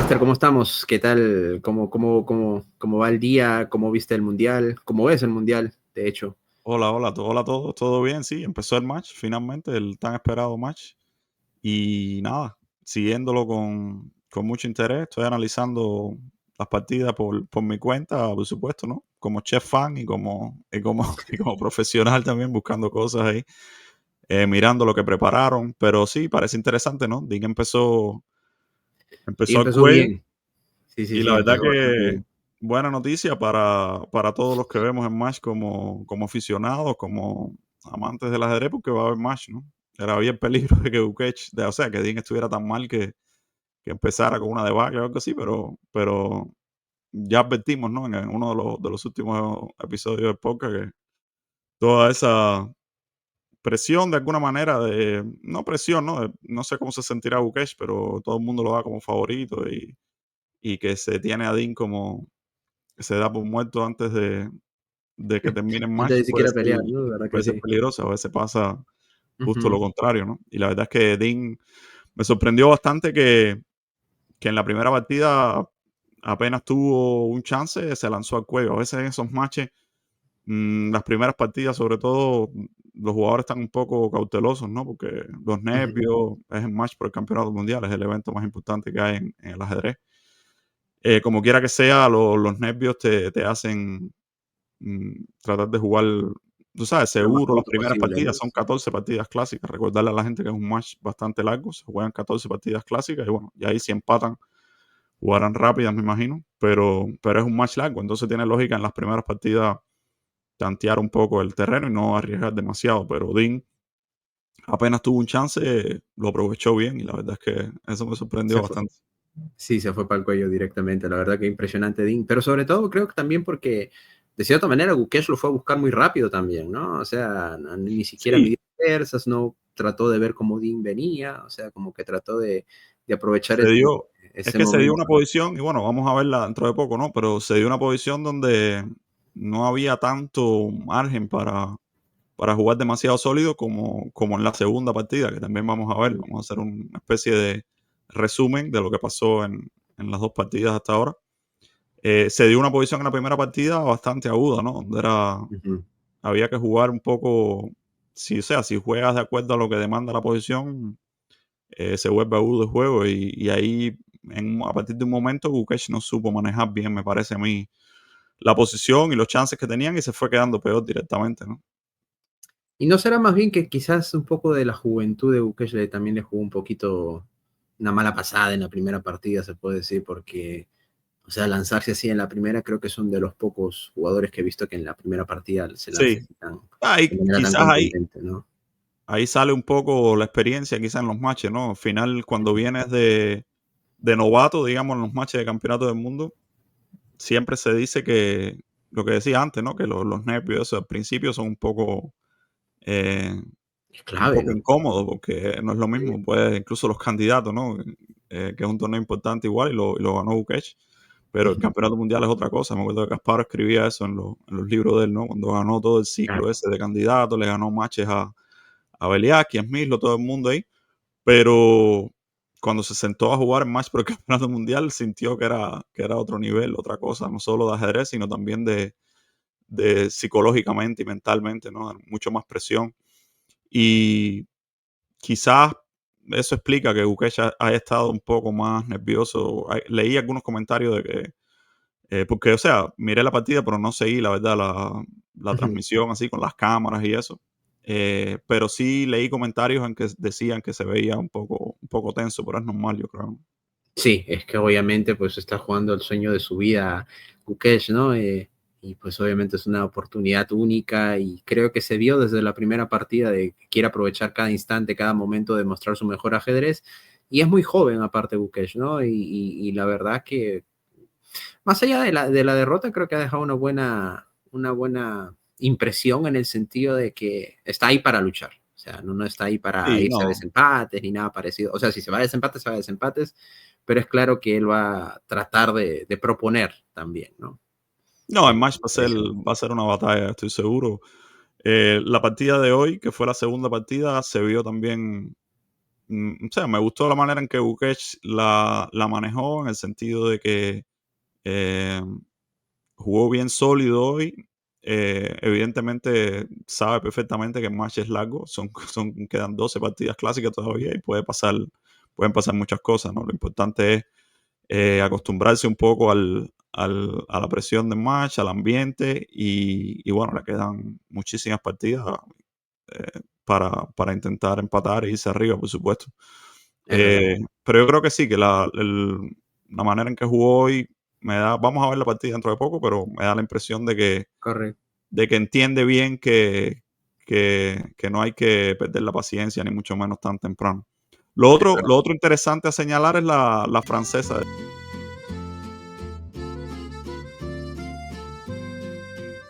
Master, ¿cómo estamos? ¿Qué tal? ¿Cómo va el día? ¿Cómo viste el mundial? ¿Cómo ves el mundial, de hecho? Hola a todos, todo bien, sí, empezó el match, finalmente, el tan esperado match. Y nada, siguiéndolo con mucho interés, estoy analizando las partidas por mi cuenta, por supuesto, ¿no? Como chef fan y como profesional también, buscando cosas ahí, mirando lo que prepararon. Pero sí, parece interesante, ¿no? Dean Sí, empezó al empezó cuello. bien. Sí, sí, Y sí, la verdad empezó bastante que bien. buena noticia para todos los que vemos el match como aficionados, como amantes del ajedrez, porque va a haber match, ¿no? Era había el peligro de que o sea, que Dean estuviera tan mal que empezara con una debacle o algo así, pero ya advertimos, ¿no? En uno de los últimos episodios del podcast que toda esa presión de alguna manera no presión, ¿no? No sé cómo se sentirá Bukech, pero todo el mundo lo da como favorito y que se tiene a Dean como que se da por muerto antes de que termine el Antes match de siquiera pelear, ¿no? La verdad que puede ser sí. peligroso, a veces pasa justo lo Ujú. contrario, ¿no? Y la verdad es que Dean me sorprendió bastante que en la primera partida apenas tuvo un chance, se lanzó al cuello. A veces en esos matches, las primeras partidas, sobre todo, los jugadores están un poco cautelosos, ¿no? Porque los Ujú. nervios, es el match por el campeonato mundial, es el evento más importante que hay en el ajedrez. Como quiera que sea, los nervios te hacen tratar de jugar, tú sabes, Lo más seguro las pronto primeras posible, partidas. ¿no? Son 14 partidas clásicas. Recordarle a la gente que es un match bastante largo. Se juegan 14 partidas clásicas y bueno, y ahí si empatan, jugarán rápidas, me imagino. Pero es un match largo, entonces tiene lógica en las primeras partidas tantear un poco el terreno y no arriesgar demasiado. Pero Dean apenas tuvo un chance, lo aprovechó bien y la verdad es que eso me sorprendió Se fue. bastante. Sí, se fue para el cuello directamente. La verdad que impresionante, Dean. Pero sobre todo creo que también porque, de cierta manera, Gukesh lo fue a buscar muy rápido también, ¿no? O sea, ni siquiera Sí, midió fuerzas, no trató de ver cómo Dean venía, o sea, como que trató de aprovechar se dio, es ese que se dio una momento, ¿no? posición, y bueno, vamos a verla dentro de poco, ¿no? Pero se dio una posición donde no había tanto margen para jugar demasiado sólido como en la segunda partida, que también vamos a ver. Vamos a hacer una especie de resumen de lo que pasó en las dos partidas hasta ahora. Se dio una posición en la primera partida bastante aguda, ¿no? Donde Ujú. había que jugar un poco, o sea, si juegas de acuerdo a lo que demanda la posición, se vuelve agudo el juego y ahí a partir de un momento Gukesh no supo manejar bien, me parece a mí, la posición y los chances que tenían y se fue quedando peor directamente, ¿no? ¿Y no será más bien que quizás un poco de la juventud de Gukesh también le jugó un poquito una mala pasada en la primera partida, se puede decir, porque, o sea, lanzarse así en la primera creo que son de los pocos jugadores que he visto que en la primera partida se lance Sí, así tan, ahí de manera tan quizás contundente, ¿no? ahí sale un poco la experiencia quizás en los matches, ¿no? Al final, cuando vienes de novato, digamos, en los matches de campeonato del mundo, siempre se dice que, lo que decía antes, ¿no? Que los nervios eso, al principio son eh, Es un clave, poco ¿no? incómodos porque no es lo mismo, pues incluso los candidatos, ¿no? Que es un torneo importante igual y lo ganó Bukech, pero el Ujú. campeonato mundial es otra cosa. Me acuerdo que Kasparov escribía eso en los libros de él, ¿no? Cuando ganó todo el Claro. ciclo ese de candidatos, le ganó matches a Beliaki, a Smith, todo el mundo ahí. Pero cuando se sentó a jugar en match por el campeonato mundial, sintió que era otro nivel, otra cosa, no solo de ajedrez, sino también de psicológicamente y mentalmente, ¿no? Mucho más presión. Y quizás eso explica que Gukesh haya estado un poco más nervioso. Leí algunos comentarios de que, porque, o sea, miré la partida, pero no seguí, la verdad, la Ujú. transmisión así con las cámaras y eso. Pero sí leí comentarios en que decían que se veía un poco tenso, pero es normal, yo creo. Sí, es que obviamente pues está jugando el sueño de su vida Gukesh, ¿no? Y pues obviamente es una oportunidad única y creo que se vio desde la primera partida de que quiere aprovechar cada instante, cada momento de mostrar su mejor ajedrez y es muy joven aparte Gukesh, ¿no? Y la verdad que más allá de la derrota creo que ha dejado una buena impresión en el sentido de que está ahí para luchar. O sea, no está ahí para Sí, irse a no, desempates ni nada parecido. O sea, si se va a desempates, se va a desempates, pero es claro que él va a tratar de proponer también, ¿no? no, el match va a ser, Eso. va a ser una batalla, estoy seguro. La partida de hoy, que fue la segunda partida, se vio también o sea, me gustó la manera en que Bukech la manejó, en el sentido de que eh, jugó bien sólido hoy. Evidentemente sabe perfectamente que el match es largo, quedan 12 partidas clásicas todavía y pueden pasar muchas cosas, ¿no? Lo importante es acostumbrarse un poco a la presión del match, al ambiente y bueno, le quedan muchísimas partidas para intentar empatar e irse arriba, por supuesto. Es verdad. Pero yo creo que sí, que la manera en que jugó hoy vamos a ver la partida dentro de poco, pero me da la impresión Correcto. de que entiende bien que no hay que perder la paciencia, ni mucho menos tan temprano. Es verdad. Lo otro interesante a señalar es la francesa.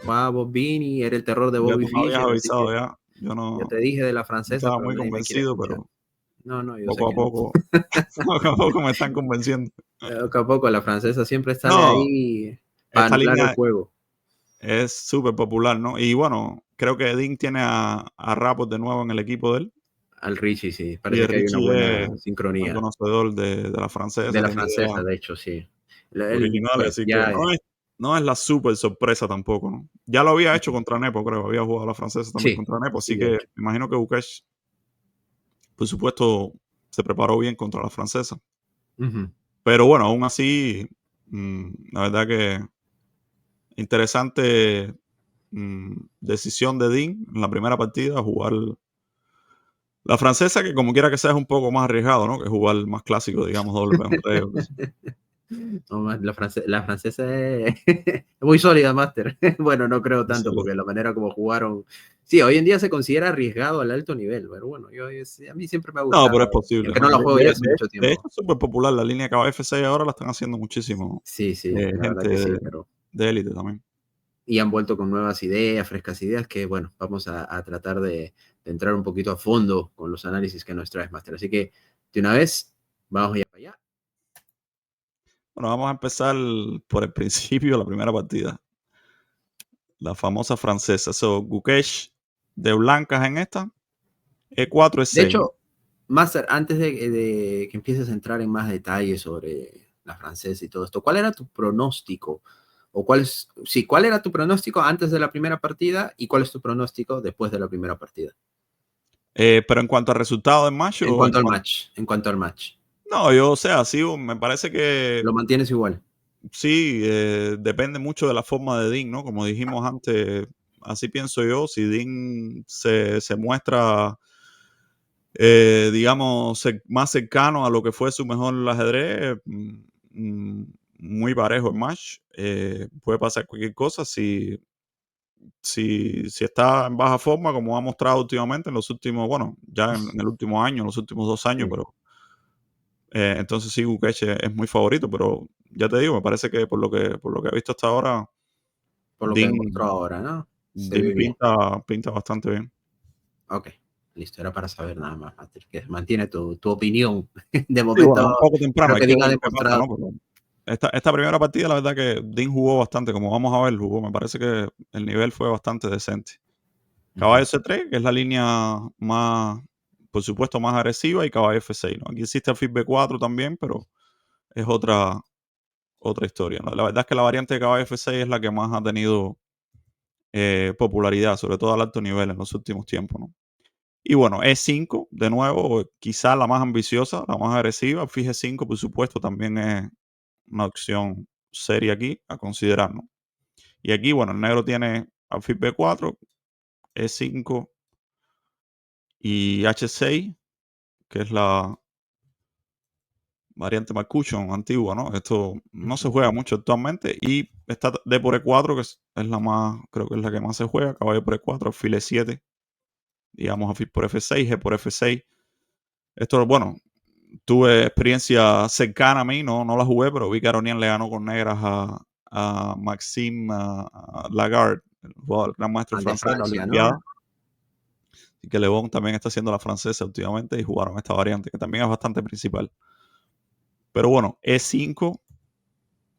Bobini era el terror de Ya Bobby tú me habías Fischer, así avisado que ya. Yo yo te dije de la no francesa, estaba pero muy nadie me quiere convencido, escuchar. pero No, no, yo sé poco a que no. poco, poco a poco me están convenciendo. Poco a poco la francesa siempre sale No, ahí para esta anular el línea juego. es súper popular, ¿no? Y bueno, creo que Dean tiene a Rapport de nuevo en el equipo de él. Al Richie, sí, Y parece el que hay una Richie es buena muy sincronía. conocedor de la De francesa, la tiene francesa, ideas de hecho, sí. Él, originales, pues, así que ya, no es la súper sorpresa tampoco, ¿no? Ya lo había hecho contra Nepo, creo, había jugado a la francesa también sí, contra Nepo, sí, así de que hecho. me imagino que Bukech, por supuesto, se preparó bien contra la francesa. Ujú. Pero bueno, aún así, la verdad que interesante decisión de Dean en la primera partida, jugar la francesa, que como quiera que sea es un poco más arriesgado, ¿no? Que jugar el más clásico, digamos, doble peón rey o qué sé. No, la francesa es es muy sólida, Master. Bueno, no creo Muy tanto, sólido. porque la manera como jugaron. Sí, hoy en día se considera arriesgado al alto nivel, pero bueno, a mí siempre me ha No, gustado, pero es y posible, aunque ¿no? no la juego ya hace mucho De hecho, tiempo. es súper popular la línea KF6 ahora, la están haciendo muchísimo Sí, sí, la verdad gente que sí, pero de élite también. y han vuelto con nuevas ideas, frescas ideas, que bueno, vamos a tratar de entrar un poquito a fondo con los análisis que nos traes, Master. Así que, de una vez, vamos ya para allá. Bueno, vamos a empezar por el principio, la primera partida. La famosa francesa. So, Gukesh de blancas en esta. E4, De E6, ¿no? hecho, Master, antes de que empieces a entrar en más detalles sobre la francesa y todo esto, ¿cuál era tu pronóstico? O cuál era tu pronóstico antes de la primera partida y cuál es tu pronóstico después de la primera partida? Pero en cuanto al resultado del match En o en cuanto al cuanto... match, en cuanto al match. No, yo, o sea, sí, me parece que ¿Lo mantienes igual? sí, depende mucho de la forma de Dean, ¿no? Como dijimos antes, así pienso yo, si Dean se muestra, digamos, más cercano a lo que fue su mejor ajedrez, muy parejo el match, puede pasar cualquier cosa. Si está en baja forma, como ha mostrado últimamente en los últimos, bueno, ya en el último año, en los últimos 2 años, Sí, pero entonces sí, Gukesh es muy favorito, pero ya te digo, me parece que por lo que he visto hasta ahora, por lo que demostró Dean, ahora, ¿no? Se Dean ve bien. pinta bastante bien. Ok, listo, era para saber nada más, Master, que mantiene tu opinión. De Sí, bueno, momento, es un poco temprano, creo hay que que Dean ha ver lo que pasa, demostrado. ¿no? Pero esta primera partida, la verdad que Dean jugó bastante, como vamos a ver, jugó, me parece que el nivel fue bastante decente. Ujú. Caballo C3, que es la línea más, por supuesto, más agresiva, y caballo F6, ¿no? Aquí existe alfil B4 también, pero es otra historia, ¿no? La verdad es que la variante de caballo F6 es la que más ha tenido popularidad, sobre todo al alto nivel en los últimos tiempos, ¿no? Y bueno, E5, de nuevo, quizá la más ambiciosa, la más agresiva. Fije 5, por supuesto, también es una opción seria aquí a considerar, ¿no? Y aquí, bueno, el negro tiene alfil B4, E5 y H6, que es la variante McCutcheon antigua, ¿no? Esto no se Ujú. juega mucho actualmente. Y está D por E4, que es la más, creo que es la que más se juega. Caballo por E4, alfil E7, digamos alfil por F6, G por F6. Esto, bueno, tuve experiencia cercana a mí, no la jugué, pero vi que Aronian le ganó con negras a Maxime Lagarde, el gran maestro Al de francés de la Francia, ¿no? Olimpiada. Y que Le Bon también está haciendo la francesa últimamente y jugaron esta variante, que también es bastante principal. Pero bueno, E5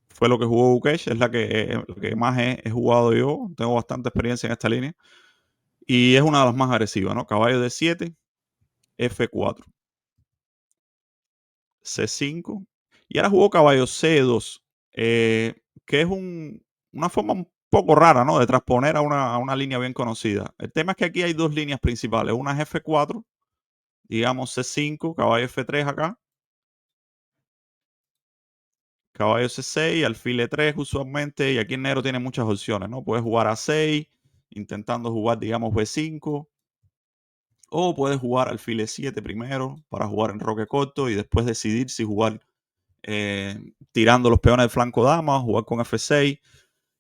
fue lo que jugó Bukesh, es la que más he jugado yo. Tengo bastante experiencia en esta línea. Y es una de las más agresivas, ¿no? Caballo D7, F4. C5. Y ahora jugó caballo C2, que es una forma un poco rara, ¿no? De transponer a una línea bien conocida. El tema es que aquí hay dos líneas principales. Una es F4, digamos C5, caballo F3 acá. Caballo C6, alfil E3 usualmente. Y aquí el negro tiene muchas opciones, ¿no? Puedes jugar A6, intentando jugar, digamos, B5. O puedes jugar alfil E7 primero para jugar en roque corto y después decidir si jugar tirando los peones de flanco dama, jugar con F6.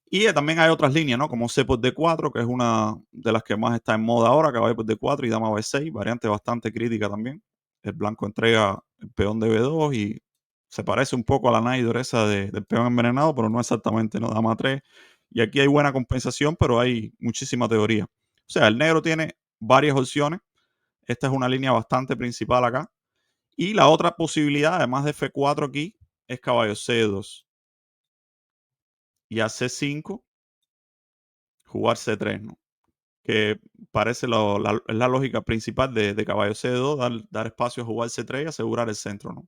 Y también hay otras líneas, ¿no? Como C por D4, que es una de las que más está en moda ahora, caballo por D4 y dama B6, variante bastante crítica también. El blanco entrega el peón de B2 y se parece un poco a la Naidor esa del peón envenenado, pero no exactamente, ¿no? Dama 3. Y aquí hay buena compensación, pero hay muchísima teoría. O sea, el negro tiene varias opciones. Esta es una línea bastante principal acá. Y la otra posibilidad, además de F4 aquí, es caballo C2 y a C5 jugar C3, ¿no? Que parece es la lógica principal de caballo C2, dar espacio a jugar C3 y asegurar el centro, ¿no?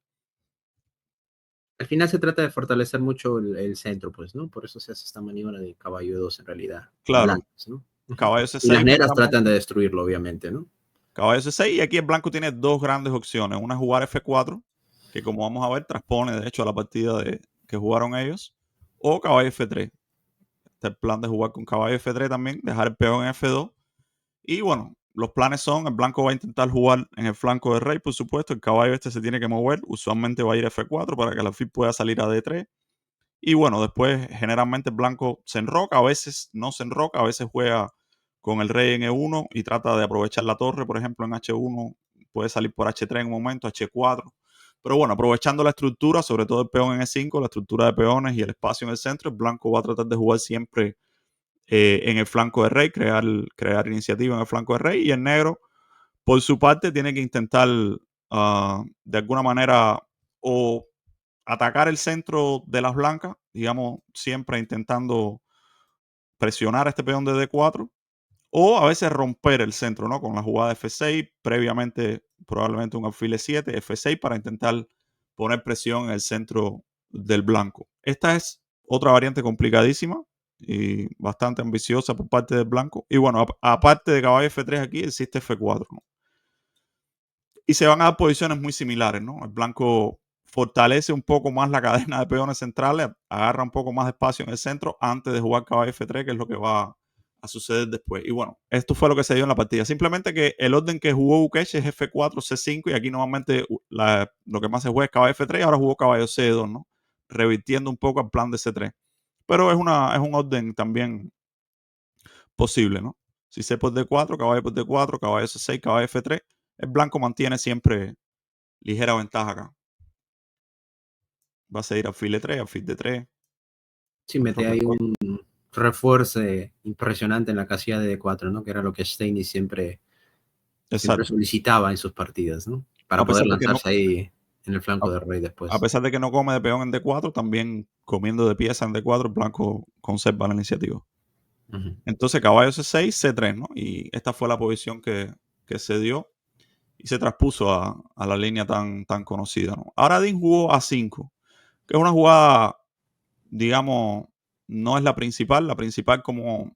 Al final se trata de fortalecer mucho el centro, pues, ¿no? Por eso se hace esta maniobra de caballo 2 en realidad, en Claro, blancos, ¿no? Ujú. caballo Y las C6 negras pensamos, tratan de destruirlo, obviamente, ¿no? caballo C6 y aquí el blanco tiene dos grandes opciones. Una es jugar F4, que como vamos a ver transpone de hecho a la partida que jugaron ellos, o caballo F3. Este es el plan de jugar con caballo F3 también, dejar el peón en F2. Y bueno, los planes son, el blanco va a intentar jugar en el flanco del rey, por supuesto, el caballo este se tiene que mover, usualmente va a ir a F4 para que el alfil pueda salir a D3. Y bueno, después generalmente el blanco se enroca, a veces no se enroca, a veces juega con el rey en E1 y trata de aprovechar la torre, por ejemplo, en H1, puede salir por H3 en un momento, H4. Pero bueno, aprovechando la estructura, sobre todo el peón en E5, la estructura de peones y el espacio en el centro, el blanco va a tratar de jugar siempre en el flanco de rey, crear iniciativa en el flanco de rey. Y el negro, por su parte, tiene que intentar de alguna manera o atacar el centro de las blancas, digamos, siempre intentando presionar a este peón de D4, o a veces romper el centro, ¿no? Con la jugada F6, previamente probablemente un alfil E7, F6 para intentar poner presión en el centro del blanco. Esta es otra variante complicadísima y bastante ambiciosa por parte del blanco. Y bueno, aparte de caballo F3 aquí, existe F4, ¿no? Y se van a dar posiciones muy similares, ¿no? El blanco fortalece un poco más la cadena de peones centrales, agarra un poco más de espacio en el centro antes de jugar caballo F3, que es lo que va a suceder después. Y bueno, esto fue lo que se dio en la partida. Simplemente que el orden que jugó Ukesh es F4, C5 y aquí normalmente lo que más se juega es caballo F3 y ahora jugó caballo C2, ¿no? Revirtiendo un poco el plan de C3. Pero es un orden también posible, ¿no? Si C por D4, caballo por D4, caballo C6, caballo F3, el blanco mantiene siempre ligera ventaja acá. Va a seguir alfil E3, alfil D3, Sí, mete roque ahí corto. un refuerzo impresionante en la casilla de D4, ¿no? Que era lo que Steiny siempre Exacto. solicitaba en sus partidas, ¿no? Para A poder pesar de que no, lanzarse ahí en el a, flanco del rey a después. pesar de que no come de peón en D4, también comiendo de pieza en D4, el blanco conserva la iniciativa. Ujú. Entonces, caballo C6, C3, ¿no? Y esta fue la posición que se dio y se traspuso a la línea tan conocida, ¿no? Ahora Dean jugó A5, que es una jugada, digamos, no es la principal. La principal, como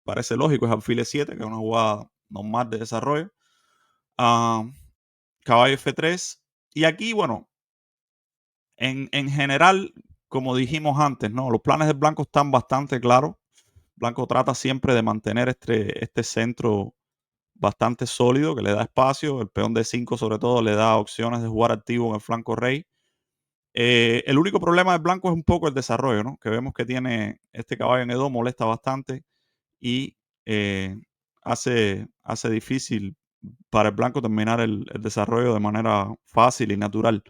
parece lógico, es alfil E7, que es una jugada normal de desarrollo. Ah, caballo F3. Y aquí, bueno, en general, como dijimos antes, ¿no? Los planes del blanco están bastante claros. Blanco trata siempre de mantener este centro bastante sólido, que le da espacio. El peón de 5 sobre todo le da opciones de jugar activo en el flanco rey. El único problema del blanco es un poco el desarrollo, ¿no? Que vemos que tiene este caballo en E2, molesta bastante y eh, hace difícil para el blanco terminar el desarrollo de manera fácil y natural.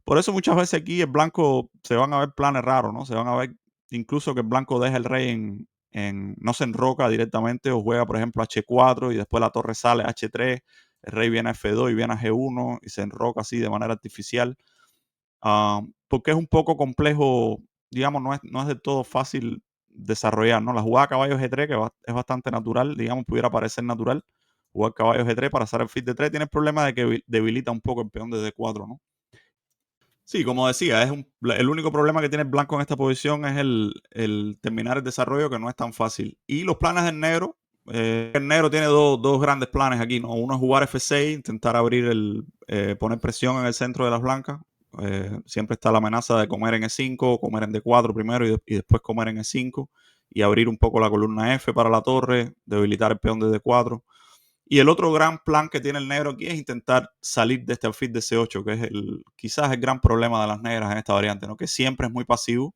Por eso muchas veces aquí el blanco se van a ver planes raros, ¿no? Se van a ver incluso que el blanco deja el rey no se enroca directamente o juega, por ejemplo, H4 y después la torre sale a H3, el rey viene a F2 y viene a G1 y se enroca así de manera artificial. Porque es un poco complejo, digamos, no es del todo fácil desarrollar, ¿no? La jugada caballo G3, es bastante natural, digamos, pudiera parecer natural, jugar caballo G3 para hacer el fit de 3, tiene el problema de que debilita un poco el peón de D4, ¿no? Sí, como decía, el único problema que tiene el blanco en esta posición es el terminar el desarrollo, que no es tan fácil. Y los planes del negro, el negro tiene dos grandes planes aquí, ¿no? Uno es jugar F6, intentar poner presión en el centro de las blancas. Siempre está la amenaza de comer en E5, comer en D4 primero y después comer en E5 y abrir un poco la columna F para la torre, debilitar el peón de D4. Y el otro gran plan que tiene el negro aquí es intentar salir de este alfil de C8, que es quizás el gran problema de las negras en esta variante, ¿no? Que siempre es muy pasivo,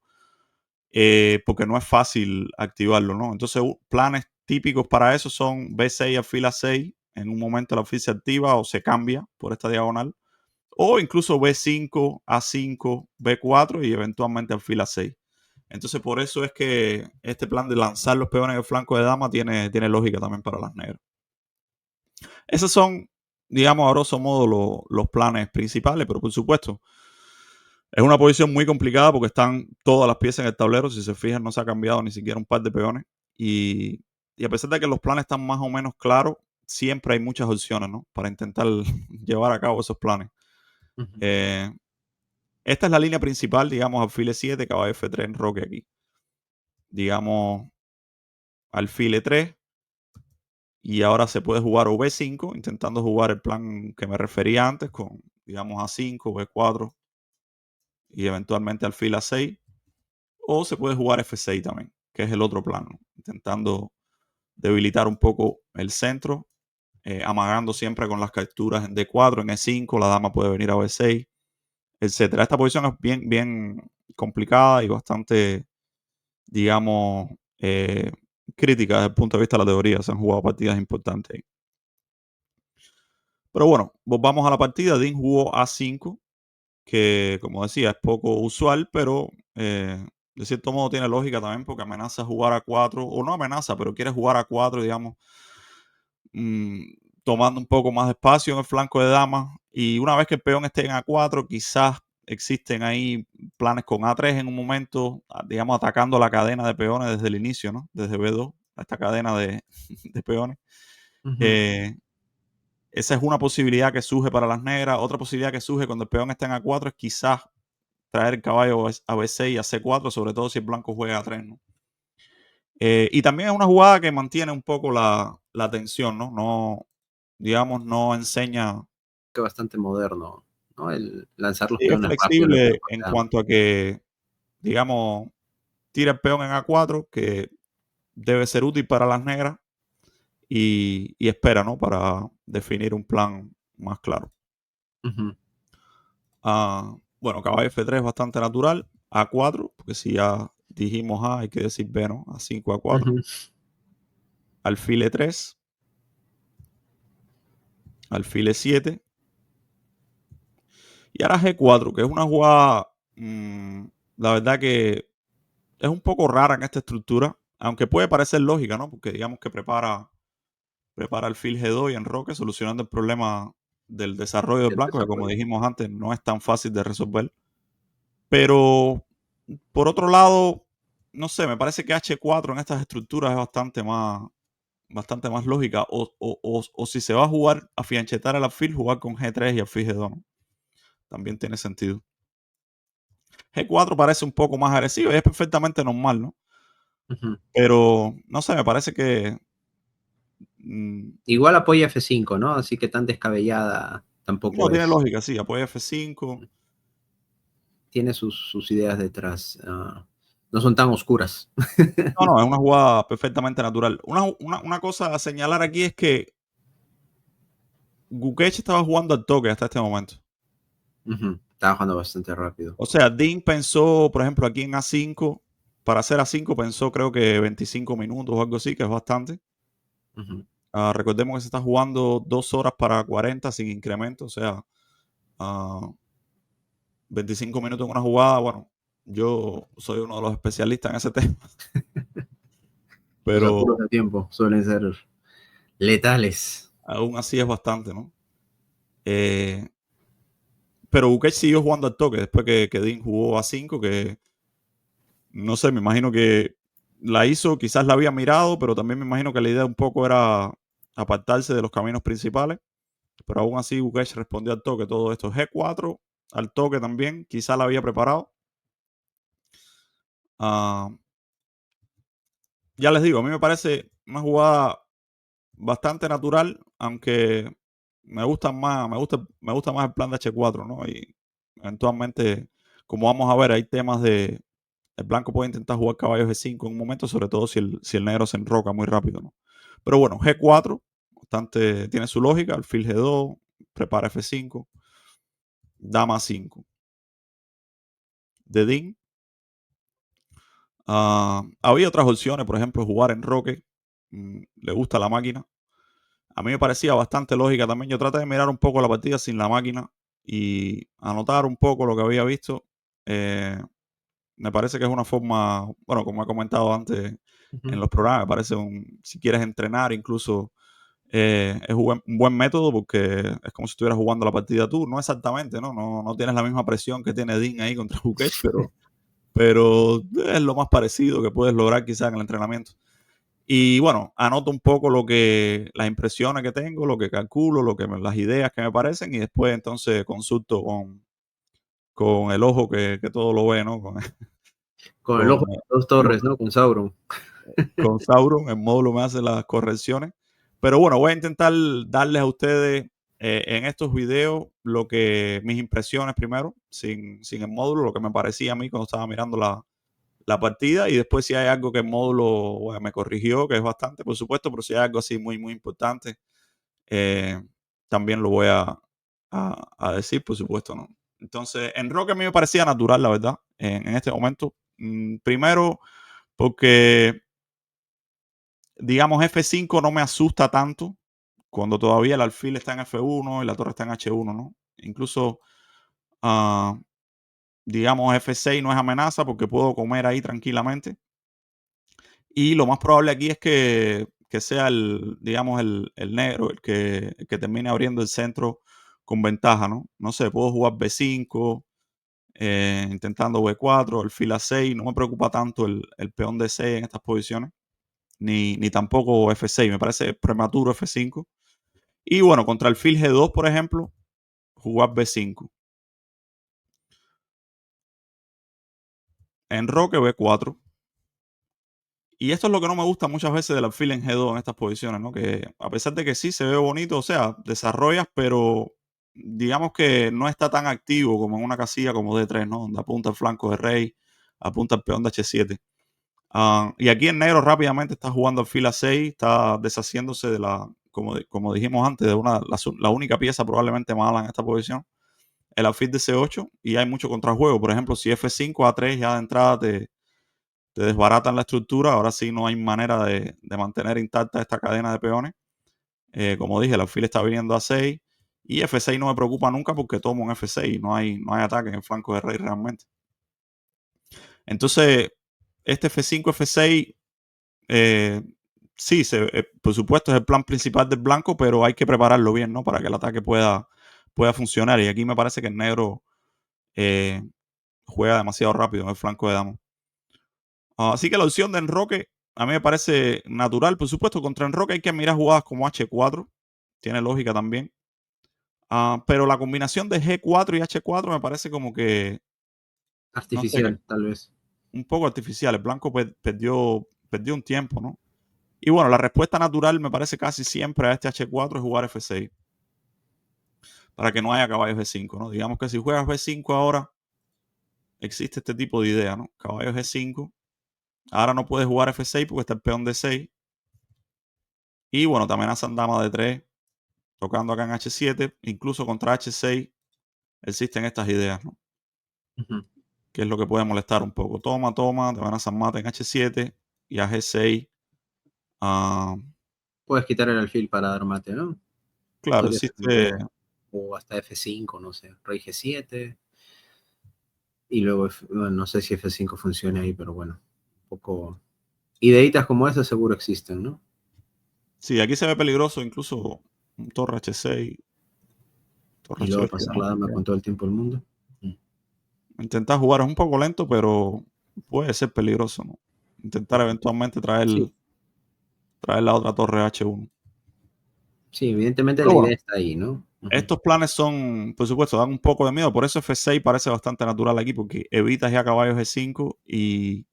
porque no es fácil activarlo, ¿no? Entonces, planes típicos para eso son B6 alfil A6, en un momento el alfil se activa o se cambia por esta diagonal, o incluso B5, A5, B4 y eventualmente alfil A6. Entonces, por eso es que este plan de lanzar los peones en el flanco de dama tiene lógica también para las negras. Esos son, digamos, a grosso modo los planes principales, pero por supuesto, es una posición muy complicada porque están todas las piezas en el tablero. Si se fijan, no se ha cambiado ni siquiera un par de peones. Y a pesar de que los planes están más o menos claros, siempre hay muchas opciones, ¿no? Para intentar llevar a cabo esos planes. Ujú. Eh, Esta es la línea principal, digamos, alfil E7, caballo F3 en roque aquí. Digamos, alfil E3. Y ahora se puede jugar o B5, intentando jugar el plan que me refería antes con, digamos, A5, B4 y eventualmente alfil A6. O se puede jugar F6 también, que es el otro plano, intentando debilitar un poco el centro, amagando siempre con las capturas en D4, en E5, la dama puede venir a B6, etcétera. Esta posición es bien, bien complicada y bastante, digamos, crítica desde el punto de vista de la teoría. Se han jugado partidas importantes ahí. Pero bueno, volvamos a la partida. Dean jugó A5, que como decía es poco usual, pero de cierto modo tiene lógica también porque amenaza jugar a 4, o no amenaza, pero quiere jugar a 4, digamos, mm, tomando un poco más de espacio en el flanco de dama. Y una vez que el peón esté en A4, quizás existen ahí planes con A3 en un momento, digamos, atacando la cadena de peones desde el inicio, ¿no? Desde B2, esta cadena de, de peones. Ujú. Eh, Esa es una posibilidad que surge para las negras. Otra posibilidad que surge cuando el peón está en A4 es quizás traer el caballo a B6 y a C4, sobre todo si el blanco juega a 3, ¿no? Y también es una jugada que mantiene un poco la tensión, ¿no? No, digamos, no enseña. Que bastante moderno, ¿no? El lanzar los Sí, es peones rápido en los flexible blancos en de dama. cuanto a que, digamos, tira el peón en A4, que debe ser útil para las negras, y espera, ¿no? Para definir un plan más claro. Ujú, Bueno, caballo F3 es bastante natural. A4, porque si ya dijimos A, hay que decir B, ¿no? A5, A4. ujú. Alfil E3, alfil E7. Y ahora G4, que es una jugada, la verdad que es un poco rara en esta estructura, aunque puede parecer lógica, ¿no? Porque digamos que prepara alfil G2 y enroque, solucionando el problema del desarrollo del El blanco, que como desarrollo. dijimos antes, no es tan fácil de resolver. Pero por otro lado, no sé, me parece que H4 en estas estructuras es bastante más lógica. O si se va a jugar a fianchetar el alfil, jugar con G3 y alfil G2, ¿no? También tiene sentido. G4 parece un poco más agresivo y es perfectamente normal, ¿no? Ujú. Pero no sé, me parece que mm, Igual apoya F5, ¿no? Así que tan descabellada no tampoco tiene es. lógica, sí, apoya F5. Tiene sus ideas detrás. No son tan oscuras. No, no, es una jugada perfectamente natural. Una cosa a señalar aquí es que Gukesh estaba jugando al toque hasta este momento. Ujú. Estaba jugando bastante rápido. O sea, Dean pensó, por ejemplo, aquí en A5, para hacer A5 pensó creo que 25 minutos o algo así, que es bastante. Ujú. Recordemos que se está jugando 2 horas para 40 sin incremento, o sea, ah, 25 minutos en una jugada. Bueno, yo soy uno de los especialistas en ese tema, Los apuros pero de tiempo suelen ser letales. aún así es bastante, ¿no? Eh, pero Buquet siguió jugando al toque después que Dean jugó A5, que no sé, me imagino que la hizo, quizás la había mirado, pero también me imagino que la idea un poco era apartarse de los caminos principales. Pero aún así, Bukesh respondió al toque todo esto. G4, al toque también. Quizá la había preparado. Ah, ya les digo, a mí me parece una jugada bastante natural, aunque me gusta más el plan de H4, ¿no? Y eventualmente, como vamos a ver, hay temas de el blanco puede intentar jugar caballo G5 en un momento, sobre todo si el negro se enroca muy rápido, ¿no? Pero bueno, G4, bastante, tiene su lógica, alfil G2, prepara F5, dama 5. Dedín. Había otras opciones, por ejemplo, jugar en roque. Le gusta la máquina. A mí me parecía bastante lógica también. Yo traté de mirar un poco la partida sin la máquina y anotar un poco lo que había visto. Me parece que es una forma, bueno, como he comentado antes en Ujú. los programas, me parece si quieres entrenar incluso, es un buen método porque es como si estuvieras jugando la partida tú. No exactamente, ¿no? No tienes la misma presión que tiene Dean ahí contra Bukesh, pero es lo más parecido que puedes lograr quizás en el entrenamiento. Y bueno, anoto un poco las impresiones que tengo, lo que calculo, las ideas que me parecen y después entonces consulto con el ojo que todo lo ve, ¿no? Con el ojo Con, de dos el torres, ojo- ¿no? Con Sauron. con Sauron, el módulo me hace las correcciones. Pero bueno, voy a intentar darles a ustedes en estos videos mis impresiones primero, sin el módulo, lo que me parecía a mí cuando estaba mirando la partida y después si hay algo que el módulo bueno, me corrigió, que es bastante, por supuesto, pero si hay algo así muy, muy importante, eh, también lo voy a decir, por supuesto, ¿no? Entonces, en rock a mí me parecía natural, la verdad, en este momento. Primero, porque, digamos, F5 no me asusta tanto cuando todavía el alfil está en F1 y la torre está en H1, ¿no? Incluso, ah, digamos, F6 no es amenaza porque puedo comer ahí tranquilamente. Y lo más probable aquí es que sea digamos, el negro el que termine abriendo el centro con ventaja, ¿no? No sé, puedo jugar B5, intentando B4, alfil A6. No me preocupa tanto el peón D6 en estas posiciones, ni tampoco F6. Me parece prematuro F5. Y bueno, contra alfil G2, por ejemplo, jugar B5. En roque B4. Y esto es lo que no me gusta muchas veces del alfil en G2 en estas posiciones, ¿no? Que a pesar de que sí se ve bonito, o sea, desarrollas, pero digamos que no está tan activo como en una casilla como D3, ¿no? Donde apunta el flanco de rey, apunta el peón de H7. Y aquí en negro rápidamente está jugando alfil A6, está deshaciéndose como dijimos antes, de la única pieza probablemente mala en esta posición, el alfil de C8, y hay mucho contrajuego. Por ejemplo, si F5, A3 ya de entrada te desbaratan la estructura. Ahora sí no hay manera de mantener intacta esta cadena de peones. Como dije, el alfil está viniendo a 6 y F6 no me preocupa nunca porque tomo un F6. No hay ataque en el flanco de rey realmente. Entonces, este F5, F6, sí, por supuesto es el plan principal del blanco, pero hay que prepararlo bien, ¿no? Para que el ataque pueda funcionar. Y aquí me parece que el negro eh, juega demasiado rápido en el flanco de dama. Así que la opción de enroque a mí me parece natural. Por supuesto, contra enroque hay que mirar jugadas como H4. Tiene lógica también. Pero la combinación de G4 y H4 me parece como que, no sé, Artificial, tal vez. un poco artificial. El blanco perdió un tiempo, ¿no? Y bueno, la respuesta natural me parece casi siempre a este H4 es jugar F6. Para que no haya caballo G5, ¿no? Digamos que si juegas B5 ahora, existe este tipo de idea, ¿no? Caballo G5. Ahora no puedes jugar F6 porque está el peón D6. Y bueno, te amenazan dama D3, tocando acá en H7, incluso contra H6 existen estas ideas, ¿no? Ujú. Que es lo que puede molestar un poco. Toma, toma, te amenazan mate en H7 y a G6. ah, Puedes quitar el alfil para dar mate, ¿no? claro, Podría ser una existe. idea. O hasta F5, no sé. Rey G7. Y luego, bueno, no sé si F5 funciona ahí, pero bueno. Un poco. Ideitas como esas seguro existen, ¿no? Sí, aquí se ve peligroso, incluso un torre H6, torre Y luego H8. pasar la dama con todo el tiempo del mundo. Mm. Intentar jugar es un poco lento, pero puede ser peligroso, ¿no? Intentar eventualmente traer, Sí, traer la otra torre H1. Sí, evidentemente Pero la bueno, idea está ahí, ¿no? Ujú, estos planes son, por supuesto, dan un poco de miedo. Por eso F6 parece bastante natural aquí, porque evitas ya caballos G5 y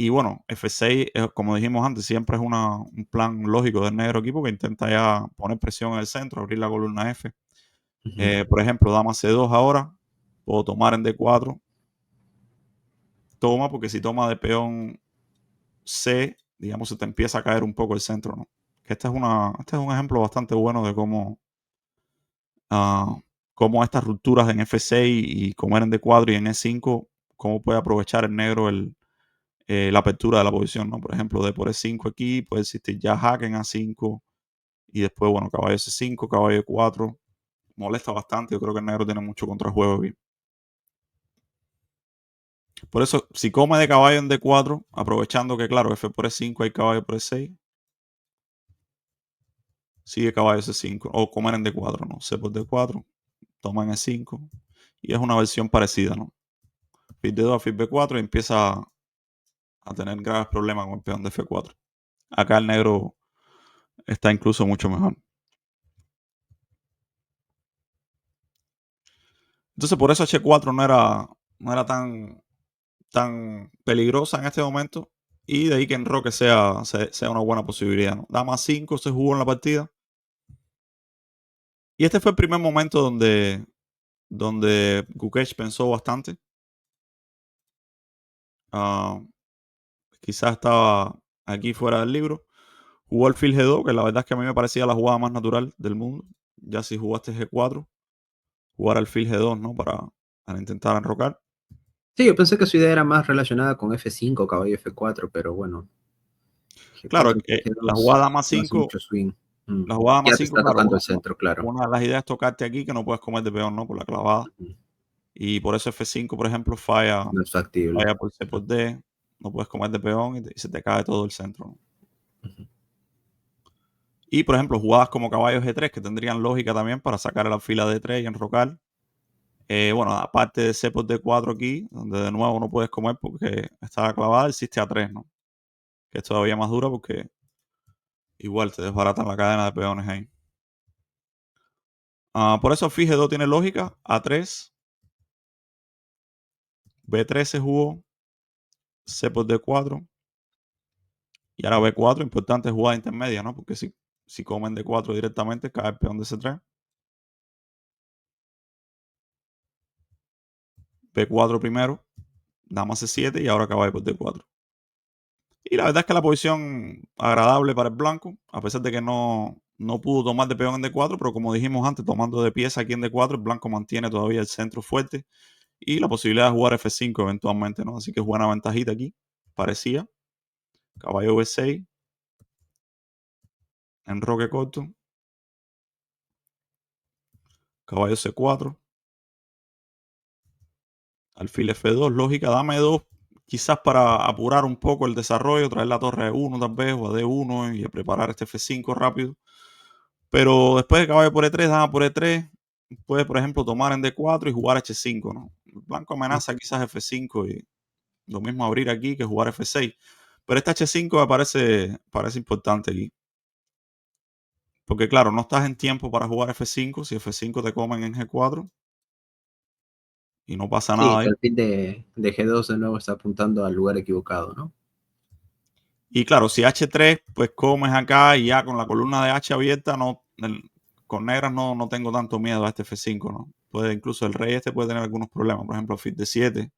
bueno, F6, como dijimos antes, siempre es un plan lógico del negro equipo que intenta ya poner presión en el centro, abrir la columna F. ujú. Por ejemplo, dama C2 ahora, puedo tomar en D4, toma, porque si toma de peón C, digamos, se te empieza a caer un poco el centro, ¿no? Que este es un ejemplo bastante bueno de ah, cómo estas rupturas en F6 y comer en D4 y en E5, cómo puede aprovechar el negro la apertura de la posición, ¿no? Por ejemplo, de por E5 aquí, puede existir ya jaque en A5 y después, bueno, caballo C5, caballo E4. Molesta bastante, yo creo que el negro tiene mucho contrajuego aquí. Por eso, si come de caballo en D4, aprovechando que, claro, F por E5 hay caballo por E6, sigue caballo C5, o comer en D4, ¿no? C por D4, toma en E5, y es una versión parecida, ¿no? Fil D2 a fil B4 y empieza a tener graves problemas con el peón de F4. Acá el negro está incluso mucho mejor. Entonces, por eso H4 no era tan peligrosa en este momento. Y de ahí que enroque sea una buena posibilidad, ¿no? Dama 5 se jugó en la partida. Y este fue el primer momento donde Gukesh pensó bastante. Ah, quizás estaba aquí fuera del libro. Jugó el fil G2, que la verdad es que a mí me parecía la jugada más natural del mundo. Ya si jugaste G4, jugar al fil G2, ¿no? Para intentar enrocar. Sí, yo pensé que su idea era más relacionada con F5, caballo F4, pero bueno, Claro, G4, la G2 jugada dama no hace 5, mucho swing. Mm. la jugada dama Ya te 5, está claro, tocando el centro, claro. una de las ideas es tocarte aquí que no puedes comer de peón, ¿no? Por la clavada. Ujú. Y por eso F5, por ejemplo, No es factible. falla por C por D. No puedes comer de peón y se te cae todo el centro, ¿no? Ujú. Y, por ejemplo, jugadas como caballo G3 que tendrían lógica también para sacar a la fila D3 y enrocar. Bueno, aparte de C por D4 aquí, donde de nuevo no puedes comer porque está clavada, existe A3, ¿no? Que es todavía más dura porque igual te desbaratan la cadena de peones ahí. Por eso fil G2 tiene lógica. A3, B3 se jugó, C por D4 y ahora B4, importante jugada intermedia, ¿no? Porque si comen D4 directamente cae el peón de C3. B4 primero, dama C7 y ahora caballo por D4. Y la verdad es que la posición agradable para el blanco, a pesar de que no pudo tomar de peón en D4, pero como dijimos antes, tomando de pieza aquí en D4, el blanco mantiene todavía el centro fuerte y la posibilidad de jugar F5 eventualmente, ¿no? Así que es buena ventajita aquí, parecía. Caballo B6, enroque corto, caballo C4, alfil F2, lógica, dame 2, quizás para apurar un poco el desarrollo, traer la torre a E1 tal vez, o a D1 y preparar este F5 rápido. Pero después de caballo por E3, dama por E3, puede, por ejemplo, tomar en D4 y jugar H5, ¿no? El blanco amenaza quizás F5 y lo mismo abrir aquí que jugar F6. Pero este H5 me parece importante aquí. Porque claro, no estás en tiempo para jugar F5 si F5 te comen en G4 y no pasa Sí, nada que ahí. el fin de G2 de nuevo está apuntando al lugar equivocado, ¿no? Y claro, si H3, pues comes acá y ya con la columna de H abierta, con negras no tengo tanto miedo a este F5, ¿no? Puede, incluso el rey este puede tener algunos problemas, por ejemplo, fit D7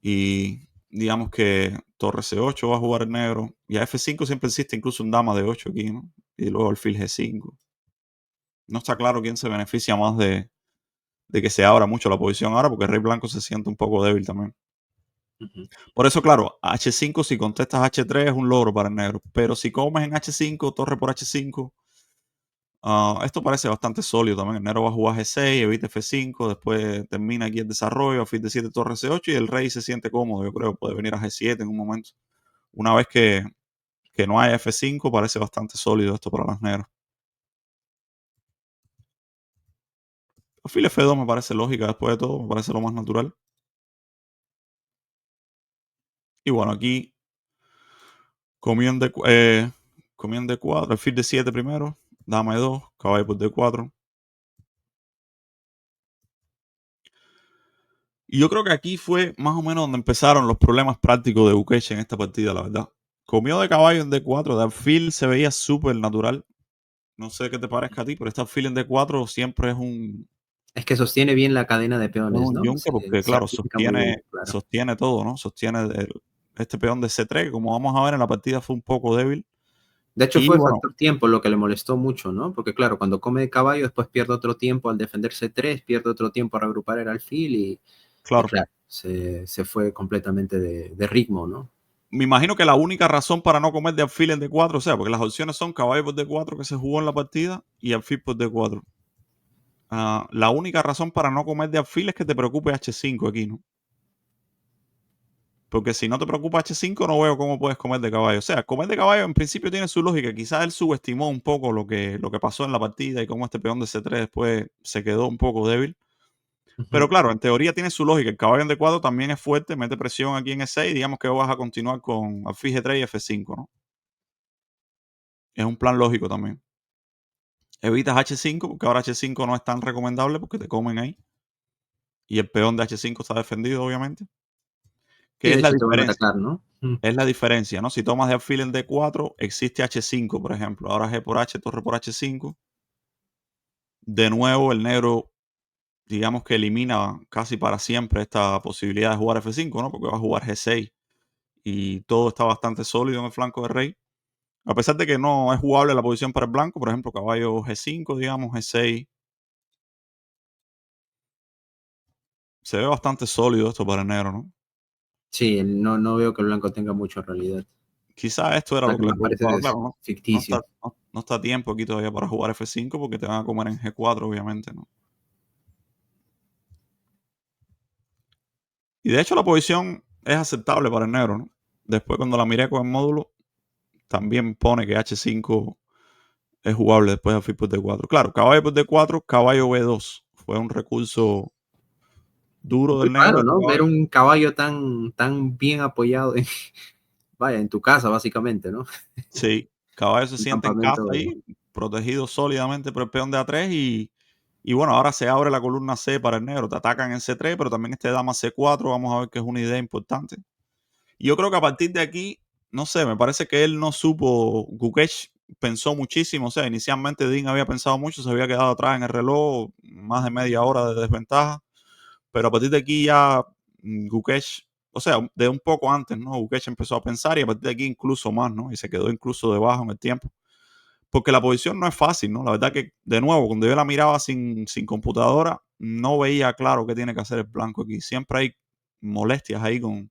y digamos que torre C8 va a jugar el negro. Y a F5 siempre existe incluso un dama de 8 aquí, ¿no? Y luego alfil G5. No está claro quién se beneficia más de que se abra mucho la posición ahora, porque el rey blanco se siente un poco débil también. Ujú. Por eso, claro, H5 si contestas H3 es un logro para el negro. Pero si comes en H5, torre por H5, esto parece bastante sólido también. El negro va a jugar G6, evita F5, después termina aquí el desarrollo, alfil D7, torre C8 y el rey se siente cómodo, yo creo. Puede venir a G7 en un momento. Una vez que no haya F5, parece bastante sólido esto para los negros. Alfil F2 me parece lógica después de todo, me parece lo más natural. Y bueno, aquí comió en D4, alfil D7 primero. dama E2, caballo por D4. Y yo creo que aquí fue más o menos donde empezaron los problemas prácticos de Bukech en esta partida, la verdad. Comió de caballo en D4, de alfil se veía súper natural. No sé qué te parezca a ti, pero este alfil en D4 siempre Es que sostiene bien la cadena de es peones, un ¿no? yunque porque, Se claro, afinca muy bien, claro. sostiene todo, ¿no? Sostiene este peón de C3, que como vamos a ver en la partida fue un poco débil. De hecho, Y fue bueno, factor tiempo lo que le molestó mucho, ¿no? Porque claro, cuando come de caballo, después pierde otro tiempo al defenderse tres, pierde otro tiempo a reagrupar el alfil y claro, claro, se fue completamente de ritmo, ¿no? me imagino que la única razón para no comer de alfil en D4, o sea, porque las opciones son caballo por D4 que se jugó en la partida y alfil por D4. La única razón para no comer de alfil es que te preocupe H5 aquí, ¿no? Porque si no te preocupa H5, no veo cómo puedes comer de caballo. O sea, comer de caballo en principio tiene su lógica. Quizás él subestimó un poco lo que pasó en la partida y cómo este peón de C3 después se quedó un poco débil. Pero Ujú. claro, en teoría tiene su lógica. El caballo en D4 también es fuerte, mete presión aquí en E6. Digamos que vas a continuar con alfil G3 y F5, ¿no? Es un plan lógico también. Evitas H5 porque ahora H5 no es tan recomendable porque te comen ahí. Y el peón de H5 está defendido, obviamente. Sí, ¿Qué es de la hecho ahí te van a diferencia? atacar, ¿no? Es la diferencia, ¿no? Si tomas de alfil en D4, existe H5, por ejemplo. Ahora G por H, torre por H5. De nuevo, el negro, digamos que elimina casi para siempre esta posibilidad de jugar F5, ¿no? Porque va a jugar G6 y todo está bastante sólido en el flanco de rey. A pesar de que no es jugable la posición para el blanco, por ejemplo, caballo G5, digamos, G6. Se ve bastante sólido esto para el negro, ¿no? Sí, no veo que el blanco tenga mucho en realidad. Quizá esto era lo que Ataque le más parece que preocupaba. es Claro, ficticio. no está a tiempo aquí todavía para jugar F5 porque te van a comer en G4, obviamente, ¿no? Y de hecho la posición es aceptable para el negro, ¿no? Después cuando la miré con el módulo, también pone que H5 es jugable después de alfil por D4. Claro, caballo por D4, caballo B2. Fue un recurso duro Muy del negro raro, este ¿no? Ver caballo. un caballo tan bien apoyado vaya, en tu casa, básicamente, ¿no? Sí, caballo se Un siente en casa campamento. ahí, protegido sólidamente por el peón de A3 y bueno, ahora se abre la columna C para el negro. Te atacan en C3, pero también este dama C4, vamos a ver que es una idea importante. Y yo creo que a partir de aquí, no sé, me parece que él no supo, Gukesh pensó muchísimo, o sea, inicialmente Dean había pensado mucho, se había quedado atrás en el reloj, más de media hora de desventaja, pero a partir de aquí ya Gukesh, o sea, de un poco antes, ¿no? Gukesh empezó a pensar y a partir de aquí incluso más, ¿no? Y se quedó incluso debajo en el tiempo. Porque la posición no es fácil, ¿no? La verdad que, de nuevo, cuando yo la miraba sin computadora, no veía claro qué tiene que hacer el blanco aquí. Siempre hay molestias ahí con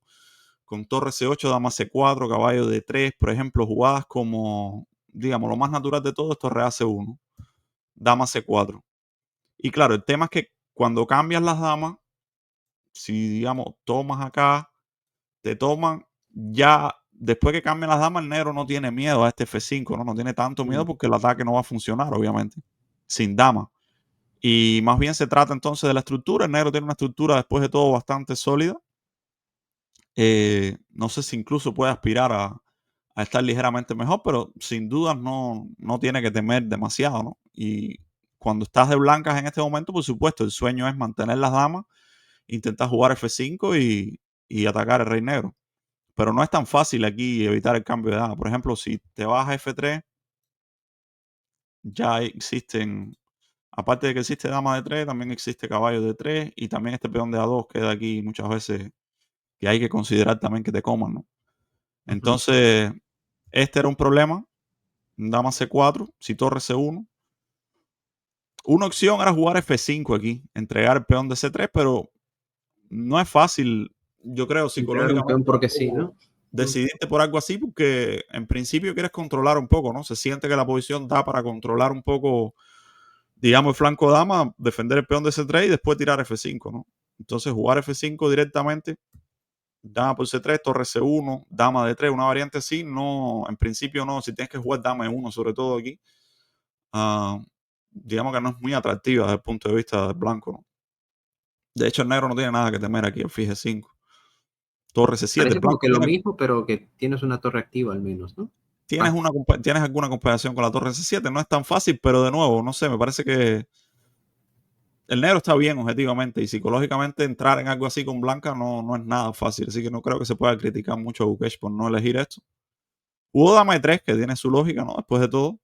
torre C8, dama C4, caballo D3, por ejemplo, jugadas como, digamos, lo más natural de todo es torre AC1, dama C4. Y claro, el tema es que cuando cambias las damas, si digamos tomas acá, te toman, ya después que cambian las damas, el negro no tiene miedo a este F5, ¿no? No tiene tanto miedo Mm. porque el ataque no va a funcionar, obviamente, sin dama. Y más bien se trata entonces de la estructura. El negro tiene una estructura después de todo bastante sólida. No sé si incluso puede aspirar a estar ligeramente mejor, pero sin dudas no tiene que temer demasiado, ¿no? Y cuando estás de blancas en este momento, por supuesto, el sueño es mantener las damas, intentar jugar F5 y atacar el rey negro. Pero no es tan fácil aquí evitar el cambio de dama. Por ejemplo, si te vas a F3, ya existen, aparte de que existe dama de 3, también existe caballo de 3 y también este peón de A2 queda aquí muchas veces que hay que considerar también que te coman, ¿no? Ujú. Entonces, este era un problema. Dama C4, si torre C1. Una opción era jugar F5 aquí, entregar el peón de C3, pero no es fácil, yo creo, Entregar un psicológicamente peón porque sí, tampoco ¿no? Mm. decidirte por algo así, porque en principio quieres controlar un poco, ¿no? Se siente que la posición da para controlar un poco, digamos, el flanco dama, defender el peón de C3 y después tirar F5, ¿no? Entonces, jugar F5 directamente, dama por C3, torre C1, dama D3, una variante así, no, en principio no, si tienes que jugar dama E1, sobre todo aquí, ah, digamos que no es muy atractiva desde el punto de vista del blanco, ¿no? De hecho, el negro no tiene nada que temer aquí, el fije 5. Torre C7, el Parece como blanco que lo mismo, pero que tienes una torre activa al menos, ¿no? tienes, tienes alguna comparación con la torre C7, no es tan fácil, pero de nuevo, no sé, me parece que el negro está bien objetivamente y psicológicamente entrar en algo así con blanca no es nada fácil, así que no creo que se pueda criticar mucho a Gukesh por no elegir esto. Hubo dama de 3, que tiene su lógica, ¿no? Después de todo,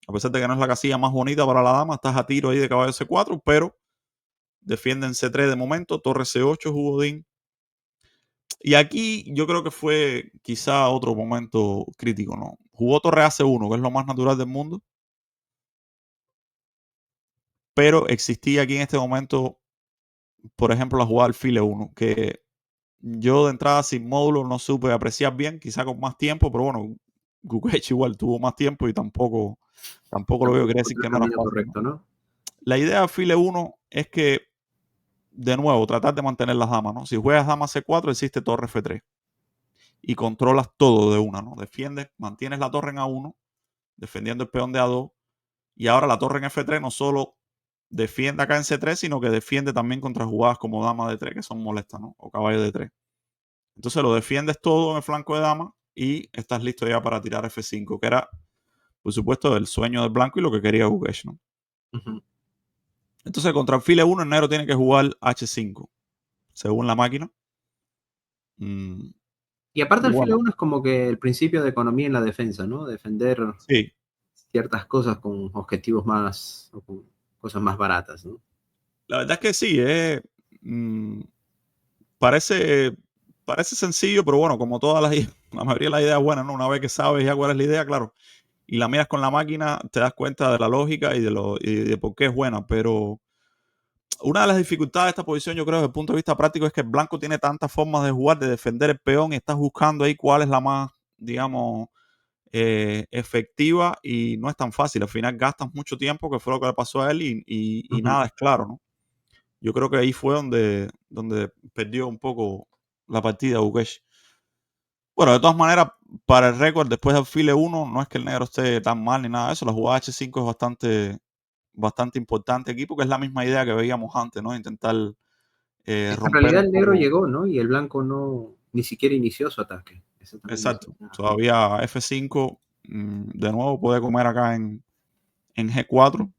a pesar de que no es la casilla más bonita para la dama, estás a tiro ahí de caballo C4, pero defienden C3 de momento, torre C8, jugó Dean. Y aquí yo creo que fue quizá otro momento crítico, ¿no? Jugó torre AC1, que es lo más natural del mundo, pero existía aquí en este momento, por ejemplo, la jugada alfil E1, que yo de entrada sin módulo no supe apreciar bien, quizá con más tiempo, pero bueno, Gukesh igual tuvo más tiempo y tampoco lo veo, quiere Tampoco decir fue el que no era camino fácil, ¿no? correcto, ¿no? La idea de alfil E1 es que, de nuevo, tratar de mantener las damas, ¿no? Si juegas dama C4, existe torre F3 y controlas todo de una, ¿no? Defiendes, mantienes la torre en A1, defendiendo el peón de A2, y ahora la torre en F3 no solo defiende acá en C3, sino que defiende también contra jugadas como dama D3, que son molestas, ¿no? O caballo D3. Entonces lo defiendes todo en el flanco de dama y estás listo ya para tirar F5, que era, por supuesto, el sueño del blanco y lo que quería Gukesh, ¿no? Ujú. Entonces contra alfil E1 el negro tiene que jugar H5, según la máquina. Y aparte Y el filo bueno, 1 es como que el principio de economía en la defensa, ¿no? Defender sí, ciertas cosas con objetivos más, o con cosas más baratas, ¿no? la verdad es que sí, mm, parece, parece sencillo, pero bueno, como todas las, la mayoría de las ideas buenas, ¿no? Una vez que sabes ya cuál es la idea, claro, y la miras con la máquina, te das cuenta de la lógica y de por qué es buena, pero una de las dificultades de esta posición, yo creo, desde el punto de vista práctico, es que el blanco tiene tantas formas de jugar, de defender el peón, y estás buscando ahí cuál es la más, digamos, efectiva, y no es tan fácil. Al final gastas mucho tiempo, que fue lo que le pasó a él, y Ujú. nada es claro, ¿no? Yo creo que ahí fue donde perdió un poco la partida Bukesh. Bueno, de todas maneras, para el récord, después de alfil E1, no es que el negro esté tan mal ni nada de eso. La jugada H5 es bastante importante aquí, porque es la misma idea que veíamos antes, ¿no? Intentar Es que en romper realidad un el negro poco. llegó, ¿no? Y el blanco no, ni siquiera inició su ataque. Eso también es Exacto. una- Todavía F5, de nuevo puede comer acá en G4.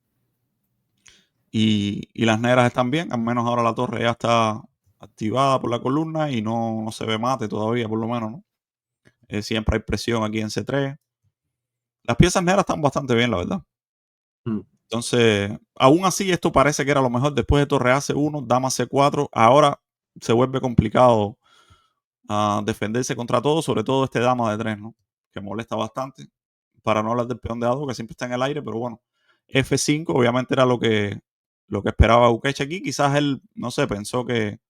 Y las negras están bien, al menos ahora la torre ya está activada por la columna y no se ve mate todavía, por lo menos, ¿no? Siempre hay presión aquí en C3. Las piezas negras están bastante bien, la verdad. Mm. Entonces, aún así, esto parece que era lo mejor después de torre A1, dama C4. Ahora se vuelve complicado defenderse contra todo, sobre todo este dama de 3, ¿no? Que molesta bastante. Para no hablar del peón de A2, que siempre está en el aire, pero bueno. F5 obviamente era lo que esperaba Bukesh aquí. Quizás él, no sé, pensó que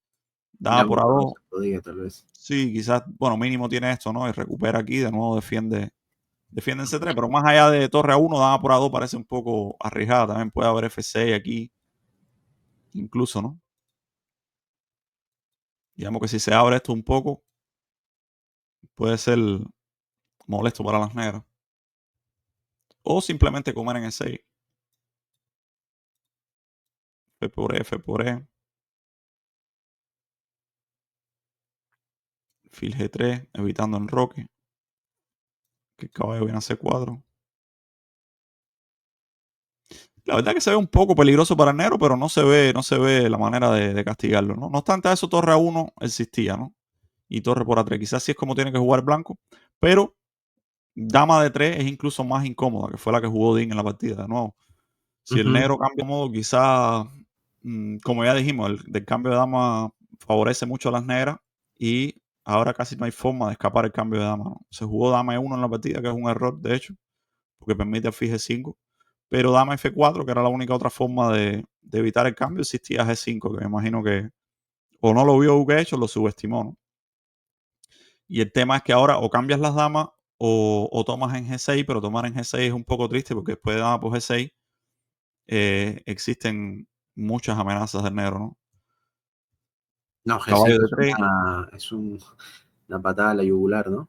dama Dama por por A2. 12 podía, tal vez. Sí, quizás, bueno, mínimo tiene esto, ¿no? Y recupera aquí, de nuevo defiende en C3, pero más allá de torre A1, dama por A2 parece un poco arriesgada. También puede haber F6 aquí, incluso, ¿no? Digamos que si se abre esto un poco, puede ser molesto para las negras. O simplemente comer en E6. F por E, F por E. Fil G3, evitando enroque. Que el caballo viene a C4. La verdad que se ve un poco peligroso para el negro, pero no se ve la manera de castigarlo, ¿no? No obstante, a eso torre A1 existía, ¿no? Y torre por A3. Quizás sí es como tiene que jugar blanco, pero dama de 3 es incluso más incómoda, que fue la que jugó Dean en la partida, de nuevo. Si el Ujú. negro cambia de modo, quizás, como ya dijimos, el del cambio de dama favorece mucho a las negras y ahora casi no hay forma de escapar el cambio de dama, ¿no? Se jugó dama E1 en la partida, que es un error, de hecho, porque permite alfil G5, pero dama F4, que era la única otra forma de evitar el cambio, existía G5, que me imagino que o no lo vio Bukesh o lo subestimó, ¿no? Y el tema es que ahora o cambias las damas o tomas en G6, pero tomar en G6 es un poco triste porque después de dama por G6 existen muchas amenazas del negro, ¿no? No, G6 Caballo de 3, una patada a la yugular, ¿no?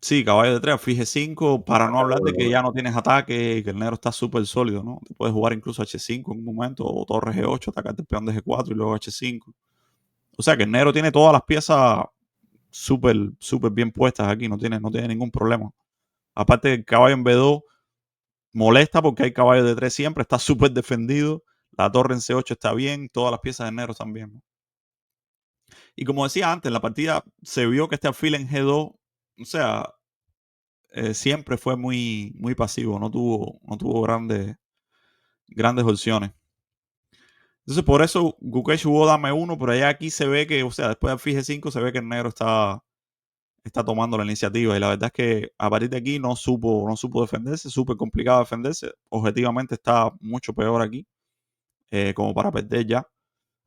sí, caballo de 3, alfil G5, para no hablar de que Aparte, ya no tienes ataque y que el negro está súper sólido, ¿no? Te puedes jugar incluso H5 en un momento, o torre G8, atacarte el peón de G4 y luego H5. O sea que el negro tiene todas las piezas súper, súper bien puestas aquí, no tiene ningún problema. Aparte del caballo en B2 molesta porque hay caballo de 3 siempre, está súper defendido. La torre en C8 está bien, todas las piezas de negro están bien, ¿no? Y como decía antes, en la partida se vio que este alfil en G2, o sea, siempre fue muy, muy pasivo, no tuvo grandes opciones. Entonces, por eso Gukesh jugó dame 1, pero ya aquí se ve que, o sea, después del alfil G5 se ve que el negro está tomando la iniciativa. Y la verdad es que a partir de aquí no supo defenderse, súper complicado defenderse. Objetivamente está mucho peor aquí, como para perder ya.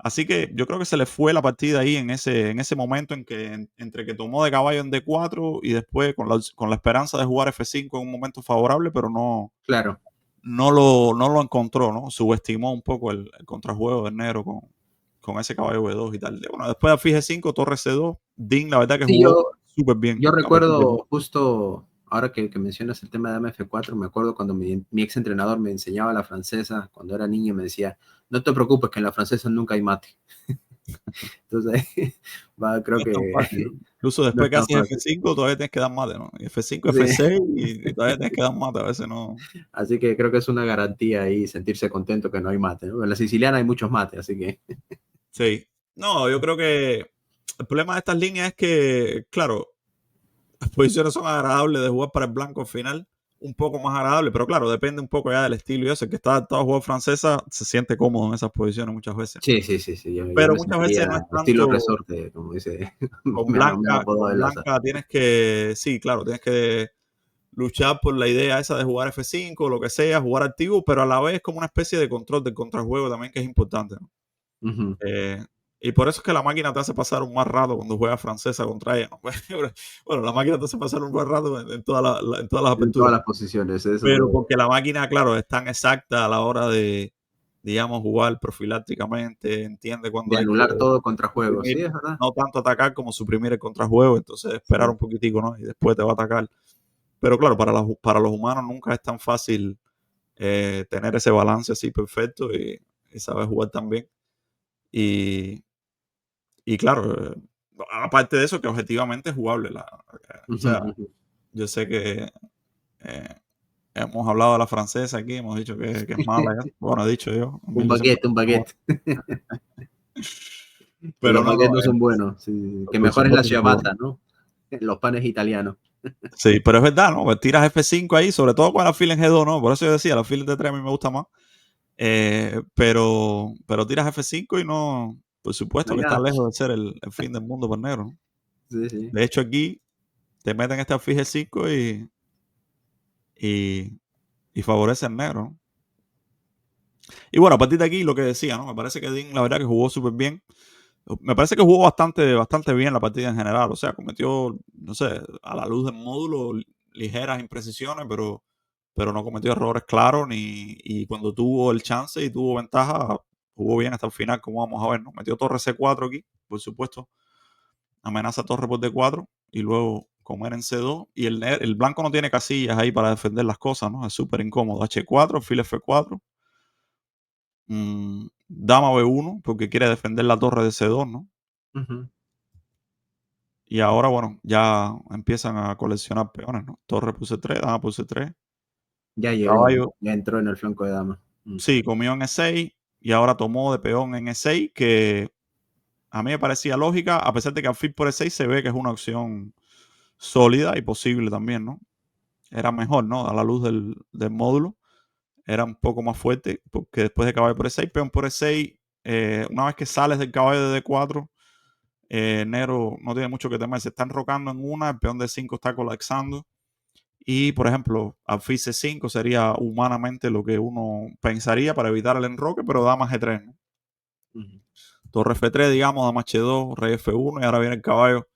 Así que yo creo que se le fue la partida ahí en ese momento en que entre que tomó de caballo en D4 y después con la esperanza de jugar F5 en un momento favorable, pero no, Claro. no lo encontró, ¿no? Subestimó un poco el contrajuego del negro con ese caballo B2 y tal. Bueno, después de alfil G5, torre C2, Dean la verdad que Sí, jugó súper bien yo a partir de aquí. recuerdo justo, ahora que mencionas el tema de dama F4, me acuerdo cuando mi ex entrenador me enseñaba la francesa, cuando era niño me decía, no te preocupes que en la francesa nunca hay mate. Entonces, No creo es tan que fácil, ¿no? Incluso no después es que tan haces fácil. F5 todavía tienes que dar mate, ¿no? F5, Sí. F6 y todavía tienes que dar mate. A veces no. Así que creo que es una garantía ahí sentirse contento que no hay mate, ¿no? En la siciliana hay muchos mates, así que Sí. No, yo creo que el problema de estas líneas es que, claro, las posiciones son agradables de jugar para el blanco al final, un poco más agradable, pero claro, depende un poco ya del estilo y eso. El que está adaptado a jugar francesa se siente cómodo en esas posiciones muchas veces. sí, sí, sí, sí, yo Pero me muchas veces no sentiría es estilo tanto resorte, como dice, con me han blanca, apodado con el asa. blanca tienes que, sí, claro, tienes que luchar por la idea esa de jugar F5 o lo que sea, jugar activo, pero a la vez como una especie de control del contrajuego también que es importante, ¿no? Ujú. Eh, y por eso es que la máquina te hace pasar un mal rato cuando juegas francesa contra ella, ¿no? Bueno, la máquina te hace pasar un buen rato en todas las En todas aperturas. las posiciones, eso Pero lo, porque la máquina, claro, es tan exacta a la hora de, digamos, jugar profilácticamente, entiende cuándo de hay que anular todo contra juego, suprimir, sí, es verdad. no tanto atacar como suprimir el contrajuego, entonces esperar Sí. un poquitico, ¿no? Y después te va a atacar. Pero claro, para los humanos nunca es tan fácil tener ese balance así perfecto y saber jugar tan bien. Y, y claro, aparte de eso, que objetivamente es jugable. O Ujú, sea, ujú. yo sé que eh, hemos hablado de la francesa aquí, hemos dicho que es mala. Bueno, he dicho yo, a mí Un yo siempre baguette, un digo, baguette. Que pero los no, no, baguettes no son buenos, sí, que por mejor es la supuesto que es bueno. ciabatta, ¿no? Los panes italianos. Sí, pero es verdad, ¿no? Pues tiras F5 ahí, sobre todo con la fila en G2, ¿no? Por eso yo decía, la fila de 3 a mí me gusta más. Pero tiras F5 y no, por No supuesto hay que está nada. lejos de ser el fin del mundo para el negro, ¿no? Sí, sí. De hecho, aquí te meten este alfil G5 y, y favorece al negro, ¿no? Y bueno, a partir de aquí, lo que decía, ¿no? Me parece que Dean, la verdad, que jugó súper bien. Me parece que jugó bastante bien la partida en general. O sea, cometió, no sé, a la luz del módulo, ligeras imprecisiones, pero no cometió errores claros. Y cuando tuvo el chance y tuvo ventaja, jugó bien hasta el final, como vamos a ver, ¿no? Metió torre C4 aquí, por supuesto. Amenaza torre por D4 y luego comer en C2. Y el blanco no tiene casillas ahí para defender las cosas, ¿no? Es súper incómodo. H4, fil F4. Dama B1, porque quiere defender la torre de C2, ¿no? Ujú. Y ahora, bueno, ya empiezan a coleccionar peones, ¿no? Torre puse 3, dama puse 3, Ya llegó, caballo, ya entró en el flanco de dama. Mm. sí, comió en E6 y ahora tomó de peón en E6, que a mí me parecía lógica, a pesar de que alfil por E6 se ve que es una opción sólida y posible también, ¿no? Era mejor, ¿no? A la luz del módulo, era un poco más fuerte, porque después de caballo por E6, peón por E6, una vez que sales del caballo de D4, negro no tiene mucho que temer, se está enrocando en una, el peón de 5 está colapsando. Y, por ejemplo, alfil C5 sería humanamente lo que uno pensaría para evitar el enroque, pero dama G3, ¿no? Ujú. Torre F3, digamos, dama H2, rey F1 y ahora viene el caballo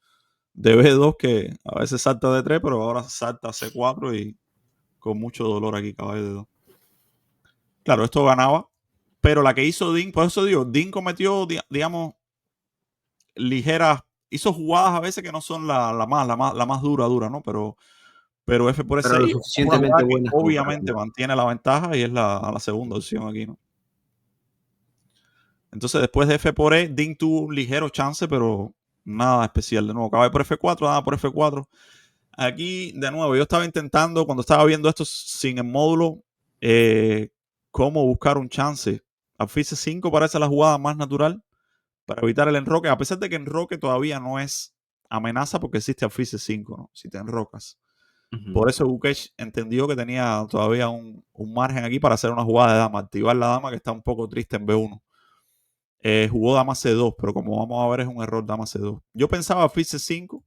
de B2 que a veces salta D3, pero ahora salta C4 y con mucho dolor aquí, caballo de 2. Claro, esto ganaba, pero la que hizo Dean, por eso digo, Dean cometió, digamos, ligeras, hizo jugadas a veces que no son la más dura, ¿no? Pero F por Pero lo E6 es una suficientemente jugada que buenas como para obviamente ganar. mantiene la ventaja y es la segunda opción aquí, ¿no? Entonces, después de F por E, tuvo un ligero chance, pero nada especial. De nuevo, caballo por F4, dama por F4. Aquí, de nuevo, yo estaba intentando, cuando estaba viendo esto sin el módulo, cómo buscar un chance. Alfil C5 parece la jugada más natural para evitar el enroque, a pesar de que enroque todavía no es amenaza porque existe alfil C5, ¿no? Si te enrocas. Por eso Gukesh entendió que tenía todavía un margen aquí para hacer una jugada de dama, activar la dama que está un poco triste en B1. Jugó dama C2, pero como vamos a ver es un error dama C2. Yo pensaba alfil C5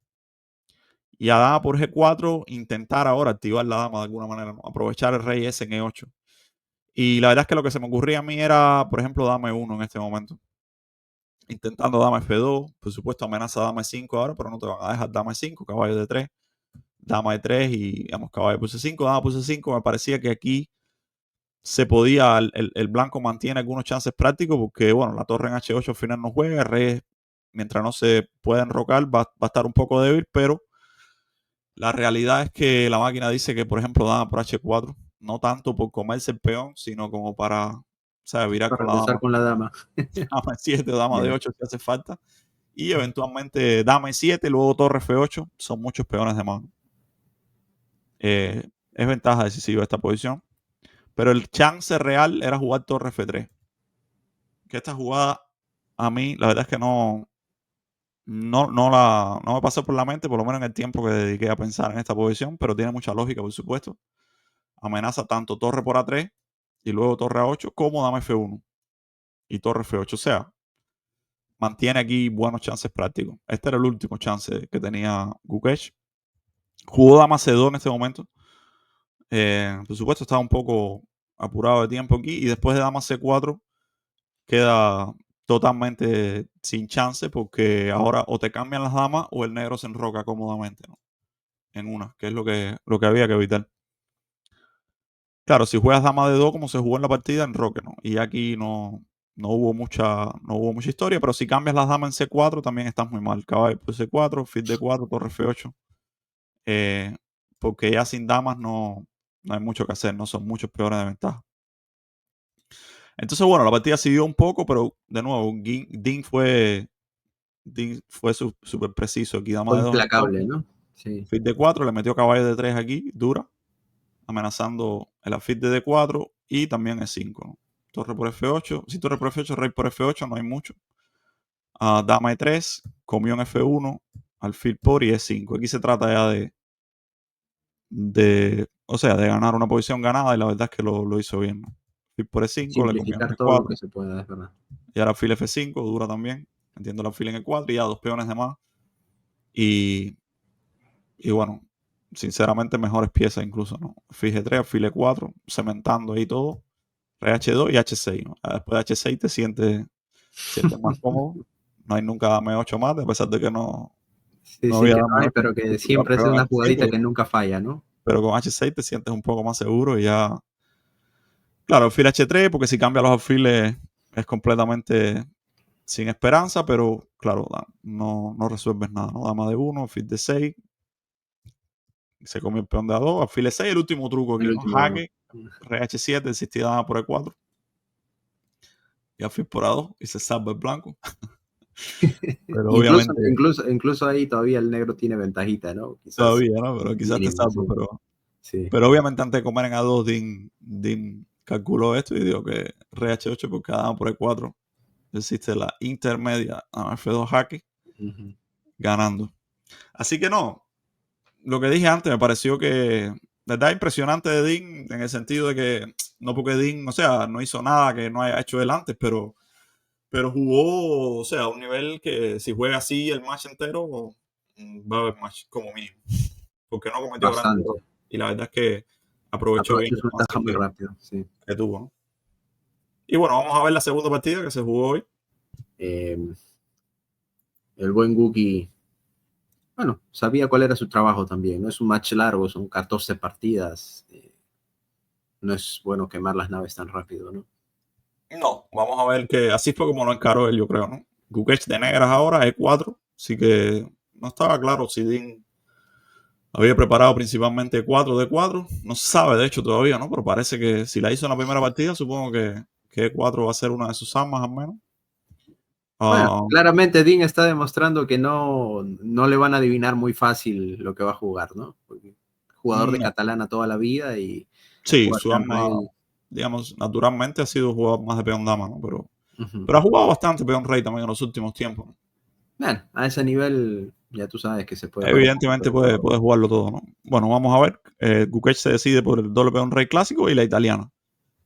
y a dama por G4 intentar ahora activar la dama de alguna manera, ¿no? Aprovechar el rey S en E8. Y la verdad es que lo que se me ocurría a mí era, por ejemplo, dama E1 en este momento. Intentando dama F2, por supuesto amenaza dama E5 ahora, pero no te van a dejar dama E5, caballo D3, dama E3 y digamos caballo por C5, dama por C5. Me parecía que aquí se podía, el blanco mantiene algunos chances prácticos porque, bueno, la torre en H8 al final no juega, el rey, mientras no se pueda enrocar, va a estar un poco débil, pero la realidad es que la máquina dice que, por ejemplo, dama por H4, no tanto por comerse el peón, sino como para, o sea, virar Para con la regresar dama, con la dama. dama E7 o dama Ya. D8 si hace falta. Y eventualmente dama E7, luego torre F8, son muchos peones de mano. Es ventaja decisiva esta posición. Pero el chance real era jugar torre F3. Que esta jugada, a mí, la verdad es que no me pasó por la mente, por lo menos en el tiempo que dediqué a pensar en esta posición, pero tiene mucha lógica, por supuesto. Amenaza tanto torre por A3 y luego torre A8 como dama F1 y torre F8. O sea, mantiene aquí buenos chances prácticos. Este era el último chance que tenía Gukesh. Jugó dama C2 en este momento. Por supuesto, estaba un poco apurado de tiempo aquí. Y después de dama C4 queda totalmente sin chance porque ahora o te cambian las damas o el negro se enroca cómodamente, ¿no? En una, que es lo que había que evitar. Claro, si juegas dama de 2 como se jugó en la partida, enroque, ¿no? Y aquí no hubo mucha historia, pero si cambias las damas en C4 también estás muy mal. Caballo por C4, alfil D4, torre F8. Porque ya sin damas no hay mucho que hacer, no son muchos peones de ventaja. Entonces, bueno, la partida siguió un poco, pero de nuevo, Dean fue súper preciso aquí. Dama Fue de 2 implacable, enroque, ¿no? Sí. alfil D4, le metió caballo de 3 aquí, dura, amenazando el alfil de D4 y también E5, ¿no? Torre por F8, si torre por F8, rey por F8, no hay mucho. Dama E3, comió en F1, alfil por y E5. Aquí se trata ya o sea, de ganar una posición ganada y la verdad es que lo hizo bien, ¿no? Alfil por E5, le comió en Simplificar todo lo que E4 se pueda, es verdad. y ahora alfil F5, dura también. Entiendo el alfil en E4 y ya dos peones de más. Y bueno, sinceramente mejores piezas incluso, ¿no? Alfil G3, alfil E4, cementando ahí todo. Rey H2 y H6, ¿no? Después de H6 sientes más cómodo. No hay nunca dame 8 más, a pesar de que Sí, no sí, había que dame no hay, 8 pero que porque iba siempre es peor en una H6, jugadita que nunca falla, ¿no? pero con H6 te sientes un poco más seguro y ya. Claro, alfil H3, porque si cambia los alfiles es completamente sin esperanza, pero claro, no resuelves nada, ¿no? Dama de 1, alfil de 6, se come el peón de A2, alfil E6, el último truco El aquí, ¿no? último. Jaque, rey H7, existía dama por E4 y alfil por A2 y se salva el blanco. Pero Incluso, obviamente incluso ahí todavía el negro tiene ventajita, ¿no? Quizás todavía, ¿no? Pero quizás te mínima, salva, sí. Sí. pero obviamente antes de comer en A2, Dean calculó esto y dijo que rey H8 por cada dama por E4 existe la intermedia a F2 jaque Ujú. ganando. Así que no, lo que dije antes me pareció que, verdad, impresionante de Dean en el sentido de que no porque Dean, o sea, no hizo nada que no haya hecho él antes, pero jugó, o sea, a un nivel que si juega así el match entero, va a haber match como mínimo, porque no cometió grandes errores. Bastante. Y la verdad es que aprovechó bien Aprovechó el su ventaja espacio muy rápido, sí. que tuvo, ¿no? Y bueno, vamos a ver la segunda partida que se jugó hoy. Eh, el buen Guki, bueno, sabía cuál era su trabajo también. No es un match largo, son 14 partidas. No es bueno quemar las naves tan rápido, ¿no? No, vamos a ver que así fue como lo encaró él, yo creo, ¿no? Gukesh de negras ahora, E4, así que no estaba claro si Dean había preparado principalmente E4 D4. No se sabe, de hecho, todavía, ¿no? Pero parece que si la hizo en la primera partida, supongo que E4 va a ser una de sus armas al menos. Bueno, Ah, claramente Dean está demostrando que no le van a adivinar muy fácil lo que va a jugar, ¿no? Porque jugador de no. Catalana toda la vida y Sí, jugar su Peón arma, Rey. digamos, naturalmente ha sido jugador más de peón dama, ¿no? Ujú. Pero ha jugado bastante peón rey también en los últimos tiempos, ¿no? Bueno, a ese nivel ya tú sabes que se puede jugar un poquito Evidentemente de todo. puede jugarlo todo, ¿no? Bueno, vamos a ver. Gukesh se decide por el doble peón rey clásico y la italiana,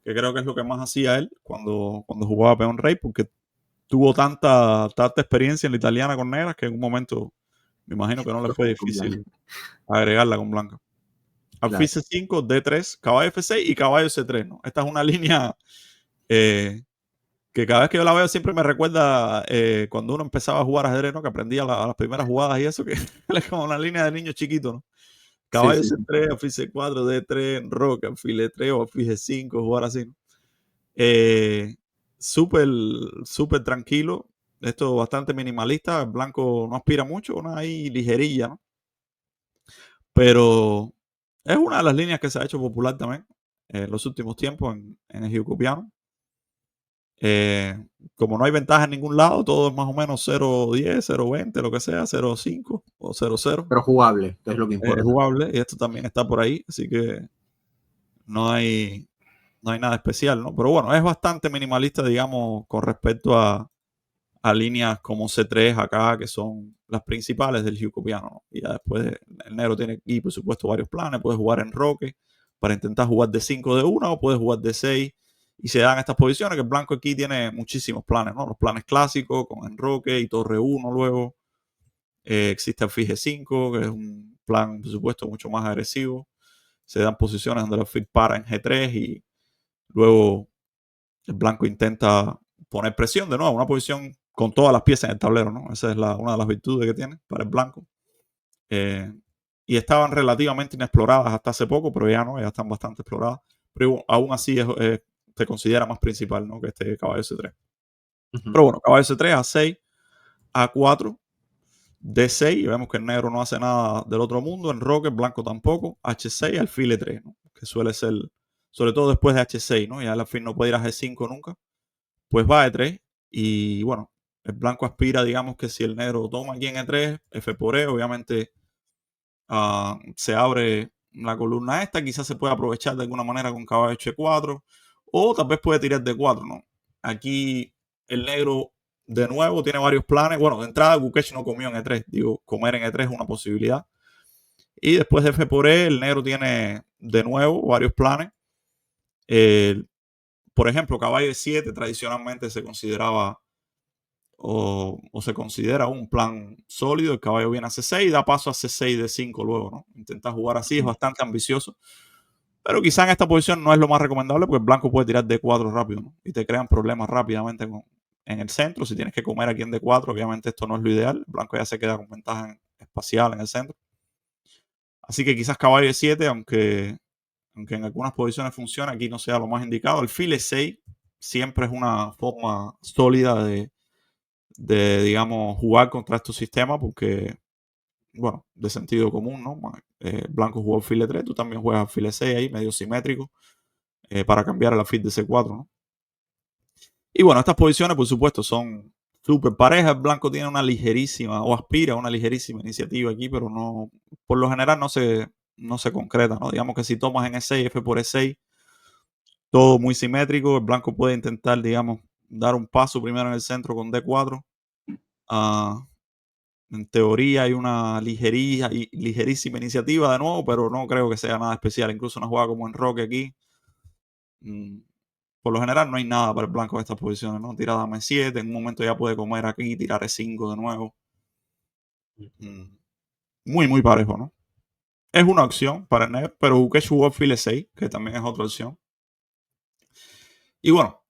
que creo que es lo que más hacía él cuando jugaba peón rey, porque tuvo tanta experiencia en la italiana con negras que en un momento me imagino que no le fue Con Blanca, difícil agregarla con blanca. Alfil claro. C5, D3, caballo F6 y caballo C3, ¿no? Esta es una línea eh, que cada vez que yo la veo siempre me recuerda cuando uno empezaba a jugar ajedrez, ¿no? Que aprendía las primeras jugadas y eso, que es como una línea de niño chiquito, ¿no? Sí, Caballo sí, sí. C3, alfil C4, D3, roque, alfil E3 o alfil G5, jugar así, ¿no? Eh, súper, súper tranquilo. Esto bastante minimalista. El blanco no aspira mucho, una ahí ligerilla, ¿no? Pero es una de las líneas que se ha hecho popular también en los últimos tiempos en el Hyukopiano. Eh, Como no hay ventaja en ningún lado, todo es más o menos 0.10, 0.20, lo que sea, 0.5 o 0.0. Pero jugable, que es lo que Es importa. jugable y esto también está por ahí, así que no hay, no hay nada especial, ¿no? Pero bueno, es bastante minimalista, digamos, con respecto a líneas como C3 acá, que son las principales del Hyukopiano, ¿no? Y ya después el negro tiene aquí, por supuesto, varios planes. Puedes jugar en roque para intentar jugar de 5 de una o puedes jugar de 6 y se dan estas posiciones que el blanco aquí tiene muchísimos planes, ¿no? Los planes clásicos con enroque y torre uno luego. Existe el fije 5 que es un plan, por supuesto, mucho más agresivo. Se dan posiciones donde el alfil para en G3 y luego el blanco intenta poner presión de nuevo, una posición con todas las piezas en el tablero, ¿no? Esa es una de las virtudes que tiene para el blanco. Eh, y estaban relativamente inexploradas hasta hace poco, pero ya no, ya están bastante exploradas. Pero aún así se considera más principal, ¿no? Que este caballo C3. Ujú. Pero bueno, caballo C3, A6, A4, D6, y vemos que el negro no hace nada del otro mundo, en roque, el blanco tampoco, H6, alfil E3, ¿no? Que suele ser, sobre todo después de H6, ¿no? Ya el alfil no puede ir a G5 nunca, pues va a E3 y bueno, el blanco aspira, digamos que si el negro toma aquí en E3, F por E, obviamente se abre la columna esta, quizás se puede aprovechar de alguna manera con caballo H4 o tal vez puede tirar D4, ¿no? Aquí el negro de nuevo tiene varios planes. Bueno, de entrada Gukesh no comió en E3, digo, comer en E3 es una posibilidad. Y después de F por E, el negro tiene de nuevo varios planes. Eh, por ejemplo, caballo E7 tradicionalmente se consideraba o se considera un plan sólido. El caballo viene a C6 y da paso a C6 D5 luego, ¿no? Intenta jugar así, es bastante ambicioso. Pero quizá en esta posición no es lo más recomendable porque el blanco puede tirar D4 rápido, ¿no? Y te crean problemas rápidamente en el centro. Si tienes que comer aquí en D4, obviamente esto no es lo ideal. El blanco ya se queda con ventaja espacial en el centro. Así que quizás caballo E7, aunque en algunas posiciones funciona, aquí no sea lo más indicado. Alfil E6 siempre es una forma sólida digamos, jugar contra estos sistemas porque, bueno, de sentido común, ¿no? Blanco jugó alfil E3, tú también juegas alfil E6 ahí, medio simétrico, para cambiar el alfil de C4, ¿no? Y bueno, estas posiciones, por supuesto, son súper parejas. El blanco tiene una ligerísima, o aspira a una ligerísima iniciativa aquí, pero no, por lo general no se concreta, ¿no? Digamos que si tomas en E6, F por E6, todo muy simétrico, el blanco puede intentar, digamos, dar un paso primero en el centro con D4. ah, En teoría hay una ligerísima iniciativa de nuevo, pero no creo que sea nada especial. Incluso una jugada como en Roque aquí, mm, por lo general no hay nada para el blanco en estas posiciones, ¿no? Tirada M7, en un momento ya puede comer aquí, tirar E5 de nuevo. Mm, Muy, muy parejo, ¿no? Es una opción para el negro, pero Ukesh jugó alfil E6, que también es otra opción. Y bueno,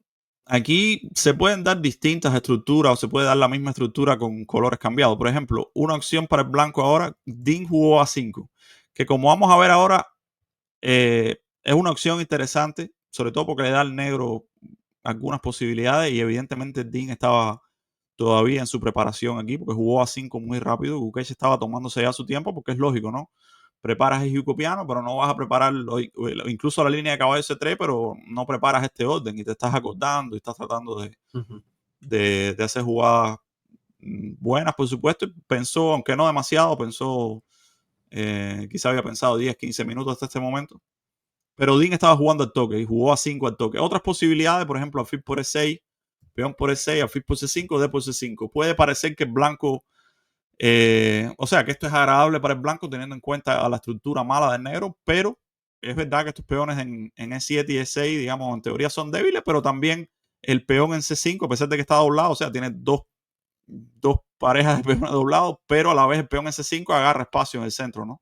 aquí se pueden dar distintas estructuras o se puede dar la misma estructura con colores cambiados. Por ejemplo, una opción para el blanco ahora, Dean jugó A5, que como vamos a ver ahora, es una opción interesante, sobre todo porque le da al negro algunas posibilidades y evidentemente Dean estaba todavía en su preparación aquí porque jugó A5 muy rápido. Gukesh estaba tomándose ya su tiempo porque es lógico, ¿no? Preparas el Piano, pero no vas a preparar incluso la línea de caballo C3, pero no preparas este orden y te estás acordando y estás tratando Ujú. de hacer jugadas buenas, por supuesto. Pensó, aunque no demasiado, pensó, quizá había pensado 10, 15 minutos hasta este momento. Pero Dean estaba jugando al toque y jugó a 5 al toque. Otras posibilidades, por ejemplo, alfil por E6, peón por E6, alfil por C5, D por C5. Puede parecer que el blanco, o sea, que esto es agradable para el blanco teniendo en cuenta a la estructura mala del negro, pero es verdad que estos peones en E7 y E6, digamos, en teoría son débiles, pero también el peón en C5, a pesar de que está doblado, o sea, tiene dos parejas de peones doblados, pero a la vez el peón en C5 agarra espacio en el centro, ¿no?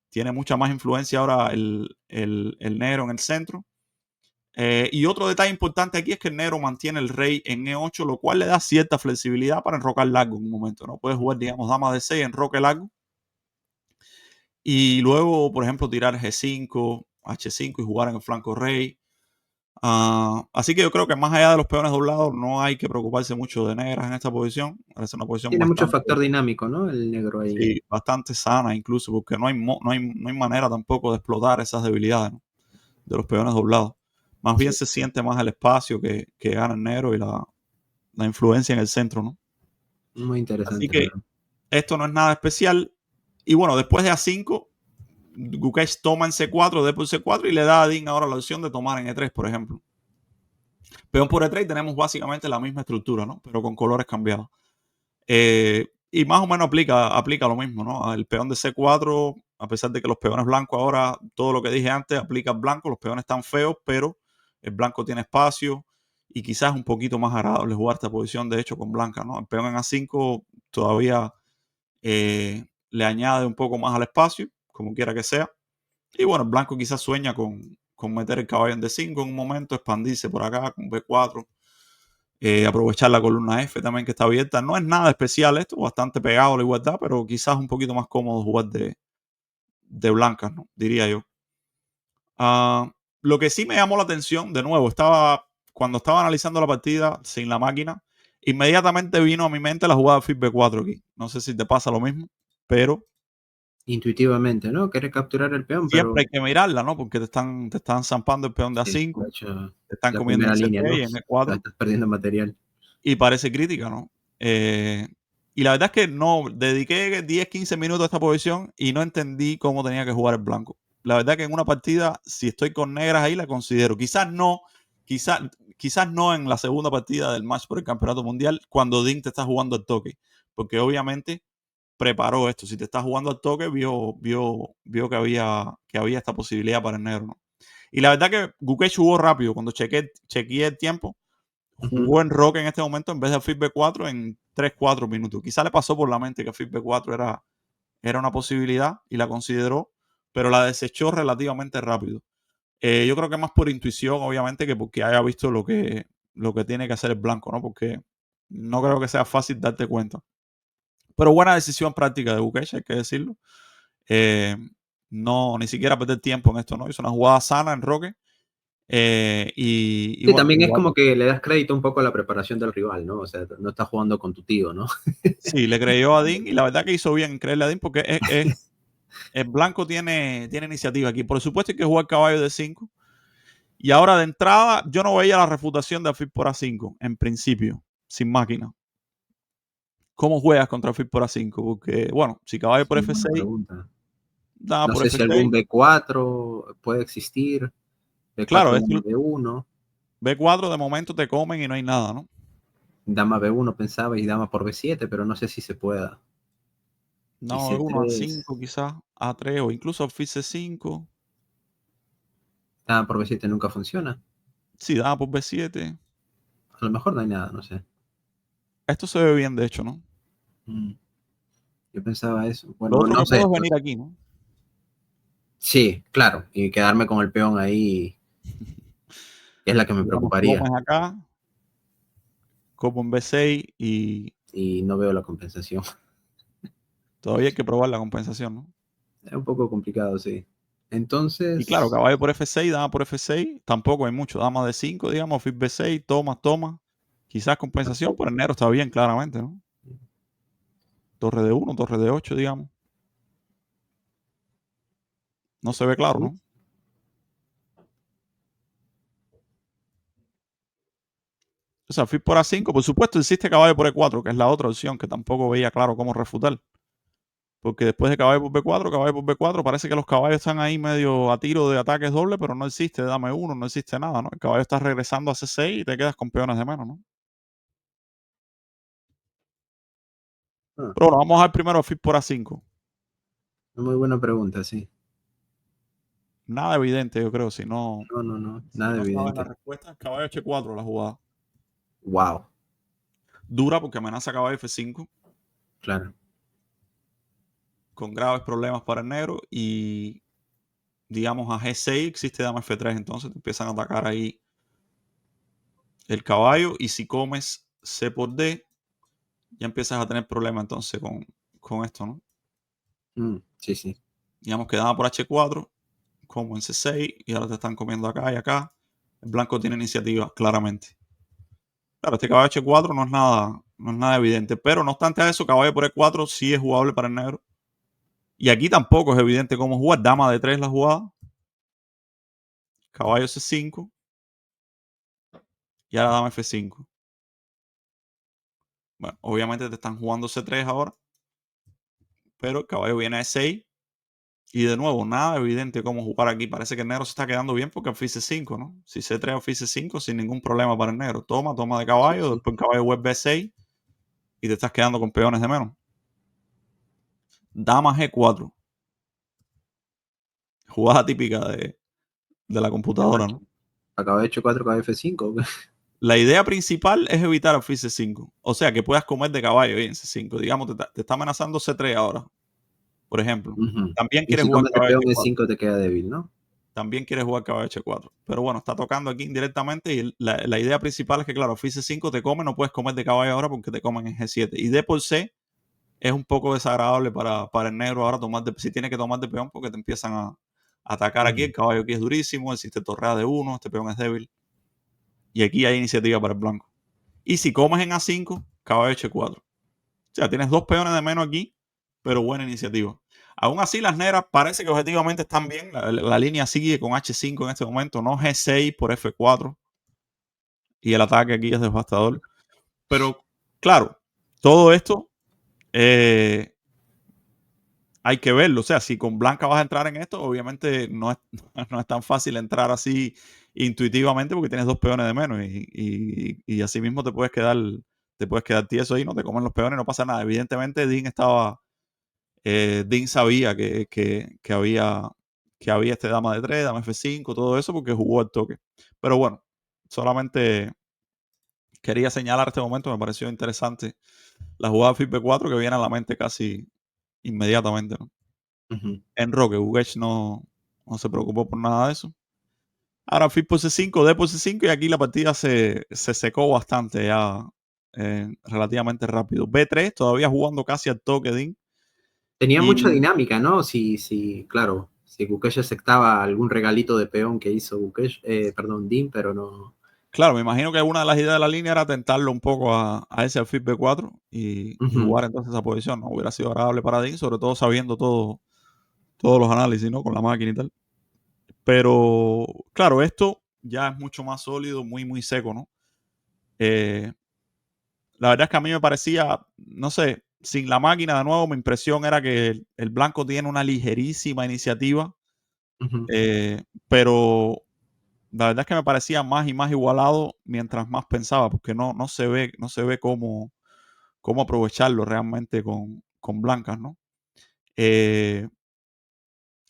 Tiene mucha más influencia ahora el negro en el centro. Y otro detalle importante aquí es que el negro mantiene el rey en E8, lo cual le da cierta flexibilidad para enrocar largo en un momento, ¿no? Puede jugar, digamos, dama de 6, enroque largo. Y luego, por ejemplo, tirar G5, H5 y jugar en el flanco rey. Así que yo creo que más allá de los peones doblados, no hay que preocuparse mucho de negras en esta posición. Es una posición Tiene mucho bastante, factor dinámico, ¿no? El negro ahí. sí, bastante sana, incluso, porque no hay manera tampoco de explotar esas debilidades, ¿no? De los peones doblados. Más bien Sí, se sí. siente más el espacio que gana el negro y la influencia en el centro, ¿no? Muy Así interesante, la que verdad. esto no es nada especial. Y bueno, después de A5, Gukesh toma en C4, D por C4 y le da a Dean ahora la opción de tomar en E3, por ejemplo. Peón por E3 tenemos básicamente la misma estructura, ¿no? Pero con colores cambiados. Y más o menos aplica lo mismo, ¿no? El peón de C4, a pesar de que los peones blancos ahora, todo lo que dije antes, aplica al blanco. Los peones están feos, pero el blanco tiene espacio y quizás es un poquito más agradable jugar esta posición, de hecho, con blanca, ¿no? El peón en A5 todavía le añade un poco más al espacio, como quiera que sea. Y bueno, el blanco quizás sueña con meter el caballo en D5 en un momento, expandirse por acá con B4, aprovechar la columna F también que está abierta. No es nada especial esto, bastante pegado a la igualdad, pero quizás un poquito más cómodo jugar de blancas, ¿no? Diría yo. Lo que sí me llamó la atención, de nuevo, cuando estaba analizando la partida sin la máquina, inmediatamente vino a mi mente la jugada de Fit B4 aquí. No sé si te pasa lo mismo, pero Intuitivamente, ¿no? Querer capturar el peón, siempre pero hay que mirarla, ¿no? Porque te están zampando el peón de sí, de A5, hecho, te están la comiendo en primera línea, C3 ¿no? y en E4 Estás perdiendo material. y parece crítica, ¿no? Y la verdad es que no, dediqué 10, 15 minutos a esta posición y no entendí cómo tenía que jugar el blanco. La verdad que en una partida, si estoy con negras ahí, la considero. Quizás, quizás no en la segunda partida del match por el campeonato mundial, cuando Dean te está jugando al toque. Porque obviamente preparó esto. Si te está jugando al toque, vio que había esta posibilidad para el negro, ¿no? Y la verdad que Gukesh jugó rápido. Cuando chequeé el tiempo, Ujú. jugó en rock en este momento en vez de Fit B4 en 3-4 minutos. Quizá le pasó por la mente que Fit B4 era una posibilidad y la consideró, pero la desechó relativamente rápido. Yo creo que más por intuición, obviamente, que porque haya visto lo que tiene que hacer el blanco, ¿no? Porque no creo que sea fácil darte cuenta. Pero buena decisión práctica de Bukesh, hay que decirlo. Eh, no, ni siquiera perder tiempo en esto, ¿no? Hizo una jugada sana en Roque. Y Sí, bueno, también es igual, como que le das crédito un poco a la preparación del rival, ¿no? O sea, no estás jugando con tu tío, ¿no? sí, le creyó a Dean y la verdad que hizo bien en creerle a Dean porque el blanco tiene iniciativa aquí. Por supuesto hay que jugar caballo de 5. Y ahora de entrada, yo no veía la refutación de Afid por A5, en principio, sin máquina. ¿Cómo juegas contra Afid por A5? Porque, bueno, si caballo por Sí, buena F6, pregunta. dama No por sé si algún F6. B4 puede existir, Claro, B4 dama B1, B4 de momento te comen y no hay nada, ¿no? dama B1 pensaba y dama por B7, pero no sé si se pueda. Y No, B1 C3, A5 quizás, A3 o incluso Afid C5. dama por B7 nunca funciona. Sí, dama por B7. A lo mejor no hay nada, no sé. Esto se ve bien, de hecho, ¿no? Mm, Yo pensaba eso. Lo Bueno, otro no que sé. puedo es venir aquí, ¿no? Sí, claro, y quedarme con el peón ahí es la que me Digamos, preocuparía tomas acá, como en B6 y y no veo la compensación. todavía hay que probar la compensación, ¿no? Es un poco complicado, sí. Y claro, Entonces, caballo por F6, dama por F6, tampoco hay mucho. Dama de 5, digamos, Fit B6, toma, toma. Quizás compensación, pero el negro está bien, claramente, ¿no? Torre de 1, torre de 8, digamos. No se ve claro, sí, ¿no? O sea, alfil por A5, por supuesto existe caballo por E4, que es la otra opción que tampoco veía claro cómo refutar. Porque después de caballo por B4, parece que los caballos están ahí medio a tiro de ataques doble, pero no existe dame 1, no existe nada, ¿no? El caballo está regresando a C6 y te quedas con peones de menos, ¿no? Ah, Pero bueno, vamos a ver primero alfil por A5. muy buena pregunta, sí. Nada evidente, yo creo, si no, No, no, no, si nada no sabes la evidente. respuesta, caballo H4 la jugada. Wow, Dura porque amenaza caballo F5 claro. con graves problemas para el negro y digamos a G6 existe dama F3, entonces te empiezan a atacar ahí el caballo y si comes C por D ya empiezas a tener problemas entonces con esto, ¿no? Sí, sí. Digamos que dama por H4, como en C6 y ahora te están comiendo acá y acá. El blanco tiene iniciativa, claramente. Claro, este caballo H4 no es nada evidente, pero no obstante a eso, caballo por E4 sí es jugable para el negro. Y aquí tampoco es evidente cómo jugar. Dama de 3 la jugada. Caballo C5 y ahora dama F5. Bueno, obviamente te están jugando C3 ahora, pero el caballo viene a E6 y de nuevo, nada evidente cómo jugar aquí. Parece que el negro se está quedando bien porque alfil C5, ¿no? Si C3 o alfil C5 sin ningún problema para el negro. Toma de Sí, caballo, sí. después el caballo vuelve a E6 y te estás quedando con peones de menos. Dama G4. Jugada típica de la Qué computadora, macho. ¿no? Acaba de hecho 4 caballo F5. La idea principal es evitar alfil C5. O sea, que puedas comer de caballo ahí en C5. Digamos, te está amenazando C3 ahora, por ejemplo. Ujú. También Y quieres si jugar comes de caballo peón H4. E5 te queda débil, ¿no? También quieres jugar caballo H4. Pero bueno, está tocando aquí indirectamente y la idea principal es que, claro, alfil C5 te come, no puedes comer de caballo ahora porque te comen en G7. Y D por C es un poco desagradable para el negro ahora si tiene que tomar de peón porque te empiezan a atacar aquí. El caballo aquí es durísimo, existe torrea de 1, este peón es débil. Y aquí hay iniciativa para el blanco. Y si comes en A5, caballo H4. O sea, tienes dos peones de menos aquí, pero buena iniciativa. Aún así, las negras parece que objetivamente están bien. La línea sigue con H5 en este momento, no G6 por F4. Y el ataque aquí es devastador. Pero claro, todo esto eh, hay que verlo. O sea, si con blanca vas a entrar en esto, obviamente no es, no es tan fácil entrar así intuitivamente porque tienes dos peones de menos y así mismo te puedes quedar tieso ahí, no te comen los peones, no pasa nada. Evidentemente, Dean sabía que había este dama de 3, dama F5, todo eso porque jugó el toque. Pero bueno, solamente quería señalar este momento, me pareció interesante la jugada FIP 4 que viene a la mente casi inmediatamente, ¿no? Ujú. En Roque, Bugech no se preocupó por nada de eso. Ahora FIP por C5, D por C5 y aquí la partida se secó bastante ya relativamente rápido. B3 todavía jugando casi al toque Dean. Tenía mucha Y dinámica, ¿no? Sí, claro. Si Gukesh aceptaba algún regalito de peón que hizo Gukesh, perdón, Dean, pero no. claro, me imagino que una de las ideas de la línea era tentarlo un poco a ese alfil B4 y Ujú, jugar entonces esa posición. No hubiera sido agradable para Dean, sobre todo sabiendo todos los análisis, ¿no? Con la máquina y tal. Pero, claro, esto ya es mucho más sólido, muy, muy seco, ¿no? Eh, la verdad es que a mí me parecía, no sé, sin la máquina de nuevo, mi impresión era que el blanco tiene una ligerísima iniciativa, ujú. pero la verdad es que me parecía más y más igualado mientras más pensaba, porque no se ve cómo aprovecharlo realmente con blancas, ¿no? Eh,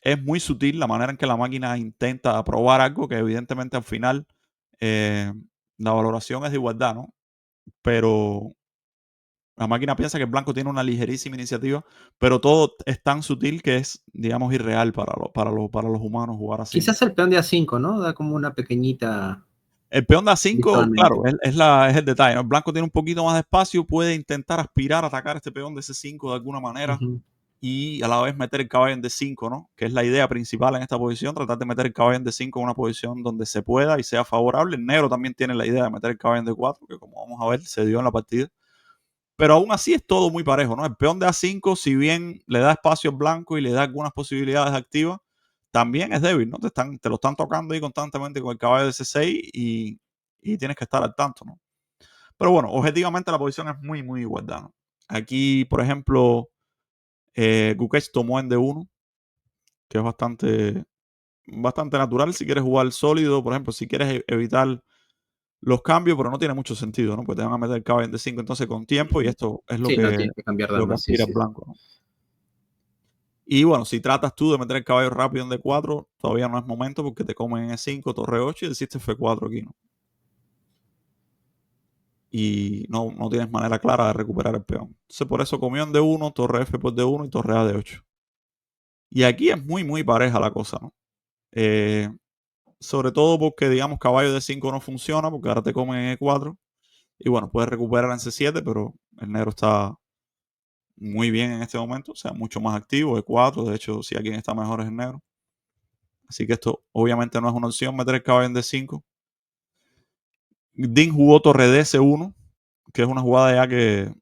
es muy sutil la manera en que la máquina intenta probar algo que evidentemente al final eh, la valoración es de igualdad, ¿no? Pero la máquina piensa que el blanco tiene una ligerísima iniciativa, pero todo es tan sutil que es, digamos, irreal para los humanos jugar así, ¿no? Quizás el peón de A5, ¿no? Da como una pequeñita El peón de A5, visualmente. claro, es el detalle, ¿no? El blanco tiene un poquito más de espacio, puede intentar aspirar a atacar este peón de C5 de alguna manera Ujú, y a la vez meter el caballo en D5, ¿no? Que es la idea principal en esta posición, tratar de meter el caballo en D5 en una posición donde se pueda y sea favorable. El negro también tiene la idea de meter el caballo en D4, que como vamos a ver, se dio en la partida. Pero aún así es todo muy parejo, ¿no? El peón de A5, si bien le da espacio al blanco y le da algunas posibilidades activas, también es débil, ¿no? Te lo están tocando ahí constantemente con el caballo de C6 y tienes que estar al tanto, ¿no? Pero bueno, objetivamente la posición es muy, muy igualdad, ¿no? Aquí, por ejemplo, Gukesh tomó en D1, que es bastante natural si quieres jugar sólido. Por ejemplo, si quieres evitar los cambios, pero no tiene mucho sentido, ¿no? Pues te van a meter caballo en D5 entonces con tiempo y Ujú. esto es Sí, no tienes que cambiar lo que damas, sí, aspira el sí. blanco, ¿no? Y bueno, si tratas tú de meter el caballo rápido en D4, todavía no es momento porque te comen en E5, torre 8 y hiciste F4 aquí, ¿no? Y no tienes manera clara de recuperar el peón. Entonces por eso comió en D1, torre F por D1 y torre A D8. Y aquí es muy, muy pareja la cosa, ¿no? Eh, sobre todo porque, digamos, caballo D5 no funciona porque ahora te comen en E4. Y bueno, puedes recuperar en C7, pero el negro está muy bien en este momento, o sea, mucho más activo, E4. De hecho, si alguien está mejor es el negro. Así que esto obviamente no es una opción meter el caballo en D5. Dean jugó torre D-C1, que es una jugada ya que,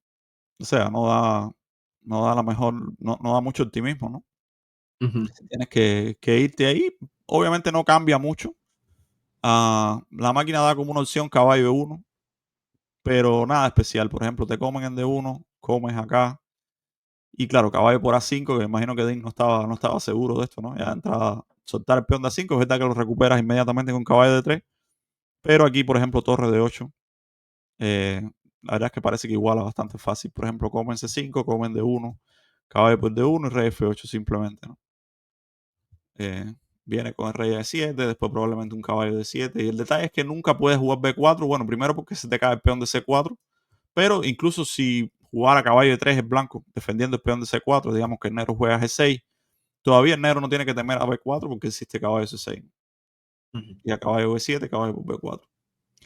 o sea, no da la mejor, no da mucho optimismo, ¿no? Ujú, Tienes que irte ahí. Obviamente no cambia mucho. La máquina da como una opción caballo E1, pero nada especial. Por ejemplo, te comen en D1, comes acá. Y claro, caballo por A5, que me imagino que Dean no estaba seguro de esto, ¿no? Ya de entrada, soltar el peón de A5, es verdad que lo recuperas inmediatamente con caballo de 3, pero aquí, por ejemplo, torre de 8, la verdad es que parece que iguala bastante fácil. Por ejemplo, comen C5, comen D1, caballo por D1 y rey F8 simplemente, ¿no? Eh, viene con el rey A7, después probablemente un caballo de 7. Y el detalle es que nunca puedes jugar B4, bueno, primero porque se te cae el peón de C4, pero incluso si jugara caballo de 3 es blanco, defendiendo el peón de C4, digamos que el negro juega G6, todavía el negro no tiene que temer a B4 porque existe caballo C6. ujú. Y a caballo B7, caballo por B4.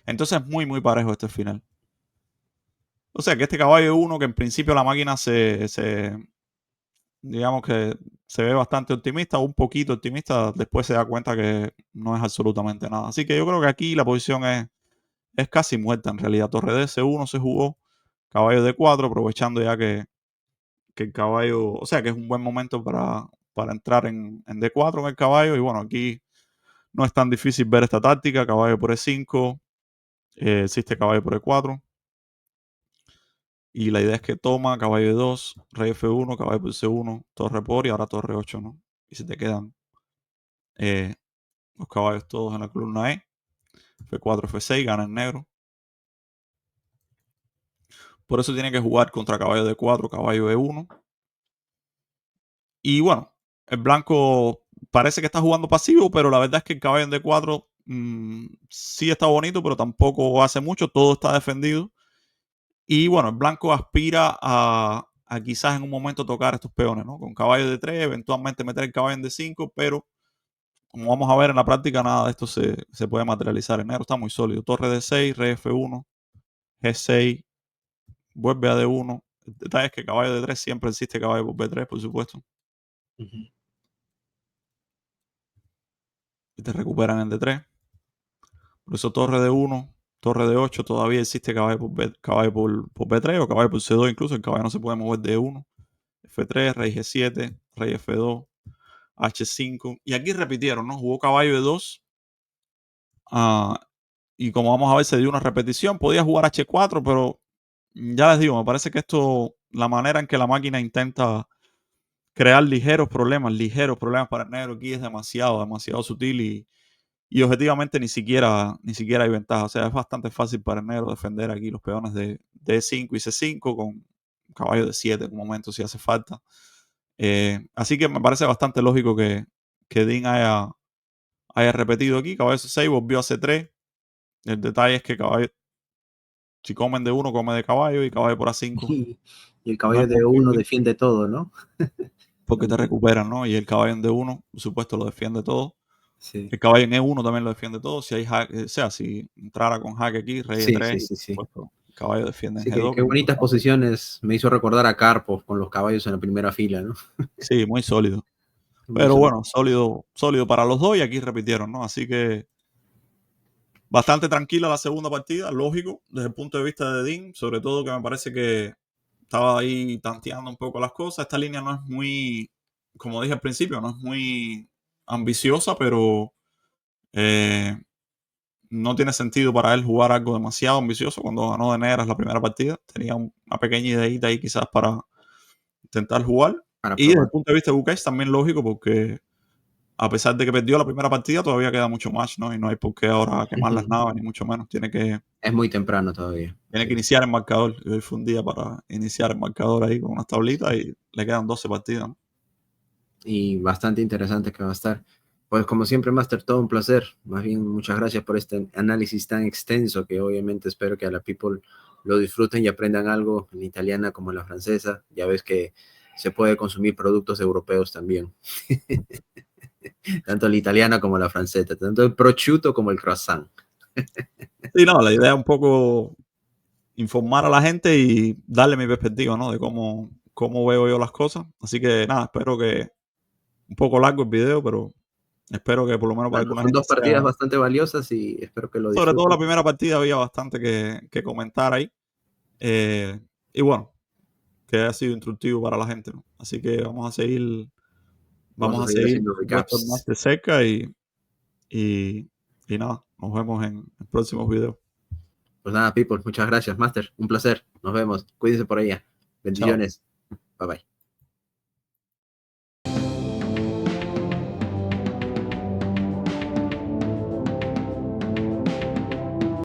Entonces es muy, muy parejo este final. O sea que este caballo 1 que en principio la máquina digamos que se ve bastante optimista, un poquito optimista, después se da cuenta que no es absolutamente nada. Así que yo creo que aquí la posición es casi muerta en realidad. Torre D, C1 se jugó, caballo D4, aprovechando ya que el caballo, o sea que es un buen momento para entrar en D4 en el caballo. Y bueno, aquí no es tan difícil ver esta táctica, caballo por E5, existe caballo por E4. Y la idea es que toma caballo E2, rey F1, caballo por C1, torre por y ahora torre 8, ¿no? Y se te quedan eh, los caballos todos en la columna E. F4, F6, gana el negro. Por eso tiene que jugar contra caballo D4, caballo E1. Y bueno, el blanco parece que está jugando pasivo, pero la verdad es que el caballo en D4 sí está bonito, pero tampoco hace mucho. Todo está defendido. Y bueno, el blanco aspira a quizás en un momento tocar estos peones, ¿no? Con caballo de 3, eventualmente meter el caballo en D5, pero como vamos a ver en la práctica, nada de esto se puede materializar. El negro está muy sólido. Torre D6, rey F1, G6, vuelve a D1. El detalle es que caballo de 3 siempre existe caballo por B3, por supuesto. Ujú. Y te recuperan en D3. Por eso torre D1, torre D8, todavía existe caballo por B3 o caballo por C2 incluso. El caballo no se puede mover de E1. F3, rey G7, rey F2, H5. Y aquí repitieron, ¿no? Jugó caballo E2. Y como vamos a ver, se dio una repetición. Podía jugar H4, pero ya les digo, me parece que esto, la manera en que la máquina intenta crear ligeros problemas para el negro aquí es demasiado, demasiado sutil y objetivamente ni siquiera hay ventaja. O sea, es bastante fácil para el negro defender aquí los peones de D5 y C5 con caballo de 7 en un momento si hace falta. Así que me parece bastante lógico que Dean haya repetido aquí. Caballo C6 volvió a C3. El detalle es que caballo, si comen de uno, come de caballo y caballo por A5. Y el No es caballero de uno posible defiende todo, ¿no? porque te También. recuperan, ¿no? Y el caballo en D1, por supuesto, lo defiende todo. Sí, El caballo en E1 también lo defiende todo. Si hay o sea, si entrara con jaque aquí, rey sí, sí, E3, y sí, por sí. supuesto, el caballo defiende en Sí, G2, qué que es bonitas importante. posiciones. Me hizo recordar a Karpov con los caballos en la primera fila, ¿no? Sí, muy sólido. Muy Pero sólido. bueno, sólido, sólido para los dos y aquí repitieron, ¿no? Así que bastante tranquila la segunda partida, lógico, desde el punto de vista de Dean, sobre todo que me parece que estaba ahí tanteando un poco las cosas. Esta línea no es muy, como dije al principio, no es muy ambiciosa, pero eh, no tiene sentido para él jugar algo demasiado ambicioso cuando ganó de negras la primera partida. Tenía una pequeña ideita ahí quizás para intentar jugar. para Y desde probar. el punto de vista de Gukesh también lógico porque a pesar de que perdió la primera partida, todavía queda mucho más, ¿no? Y no hay por qué ahora quemar las naves, ni mucho menos. Es muy temprano todavía. Tiene Sí. que iniciar el marcador. Y hoy fue un día para iniciar el marcador ahí con unas tablitas y le quedan 12 partidas, ¿no? Y bastante interesante que va a estar. Pues como siempre, Master, todo un placer. Más bien, muchas gracias por este análisis tan extenso que obviamente espero que a la people lo disfruten y aprendan algo en la italiana como en la francesa. Ya ves que se puede consumir productos europeos también. Tanto la italiana como la francesa, tanto el prosciutto como el croissant. Y no, la idea es un poco informar a la gente y darle mi perspectiva, ¿no? De cómo veo yo las cosas. Así que nada, espero que un poco largo el video, pero espero que por lo menos para Bueno, alguna son gente dos partidas sea. bastante valiosas y espero que lo Sobre todo disfruten. la primera partida había bastante que comentar ahí. Eh, y bueno, que haya sido instructivo para la gente, ¿no? Así que Vamos a vamos a seguir seguir, haciendo por supuesto, más recaps. de cerca y, y nada, nos vemos en próximos videos. Pues nada, people, muchas gracias, Master. Un placer. Nos vemos. Cuídense por allá. Chao. Bendiciones. Bye bye.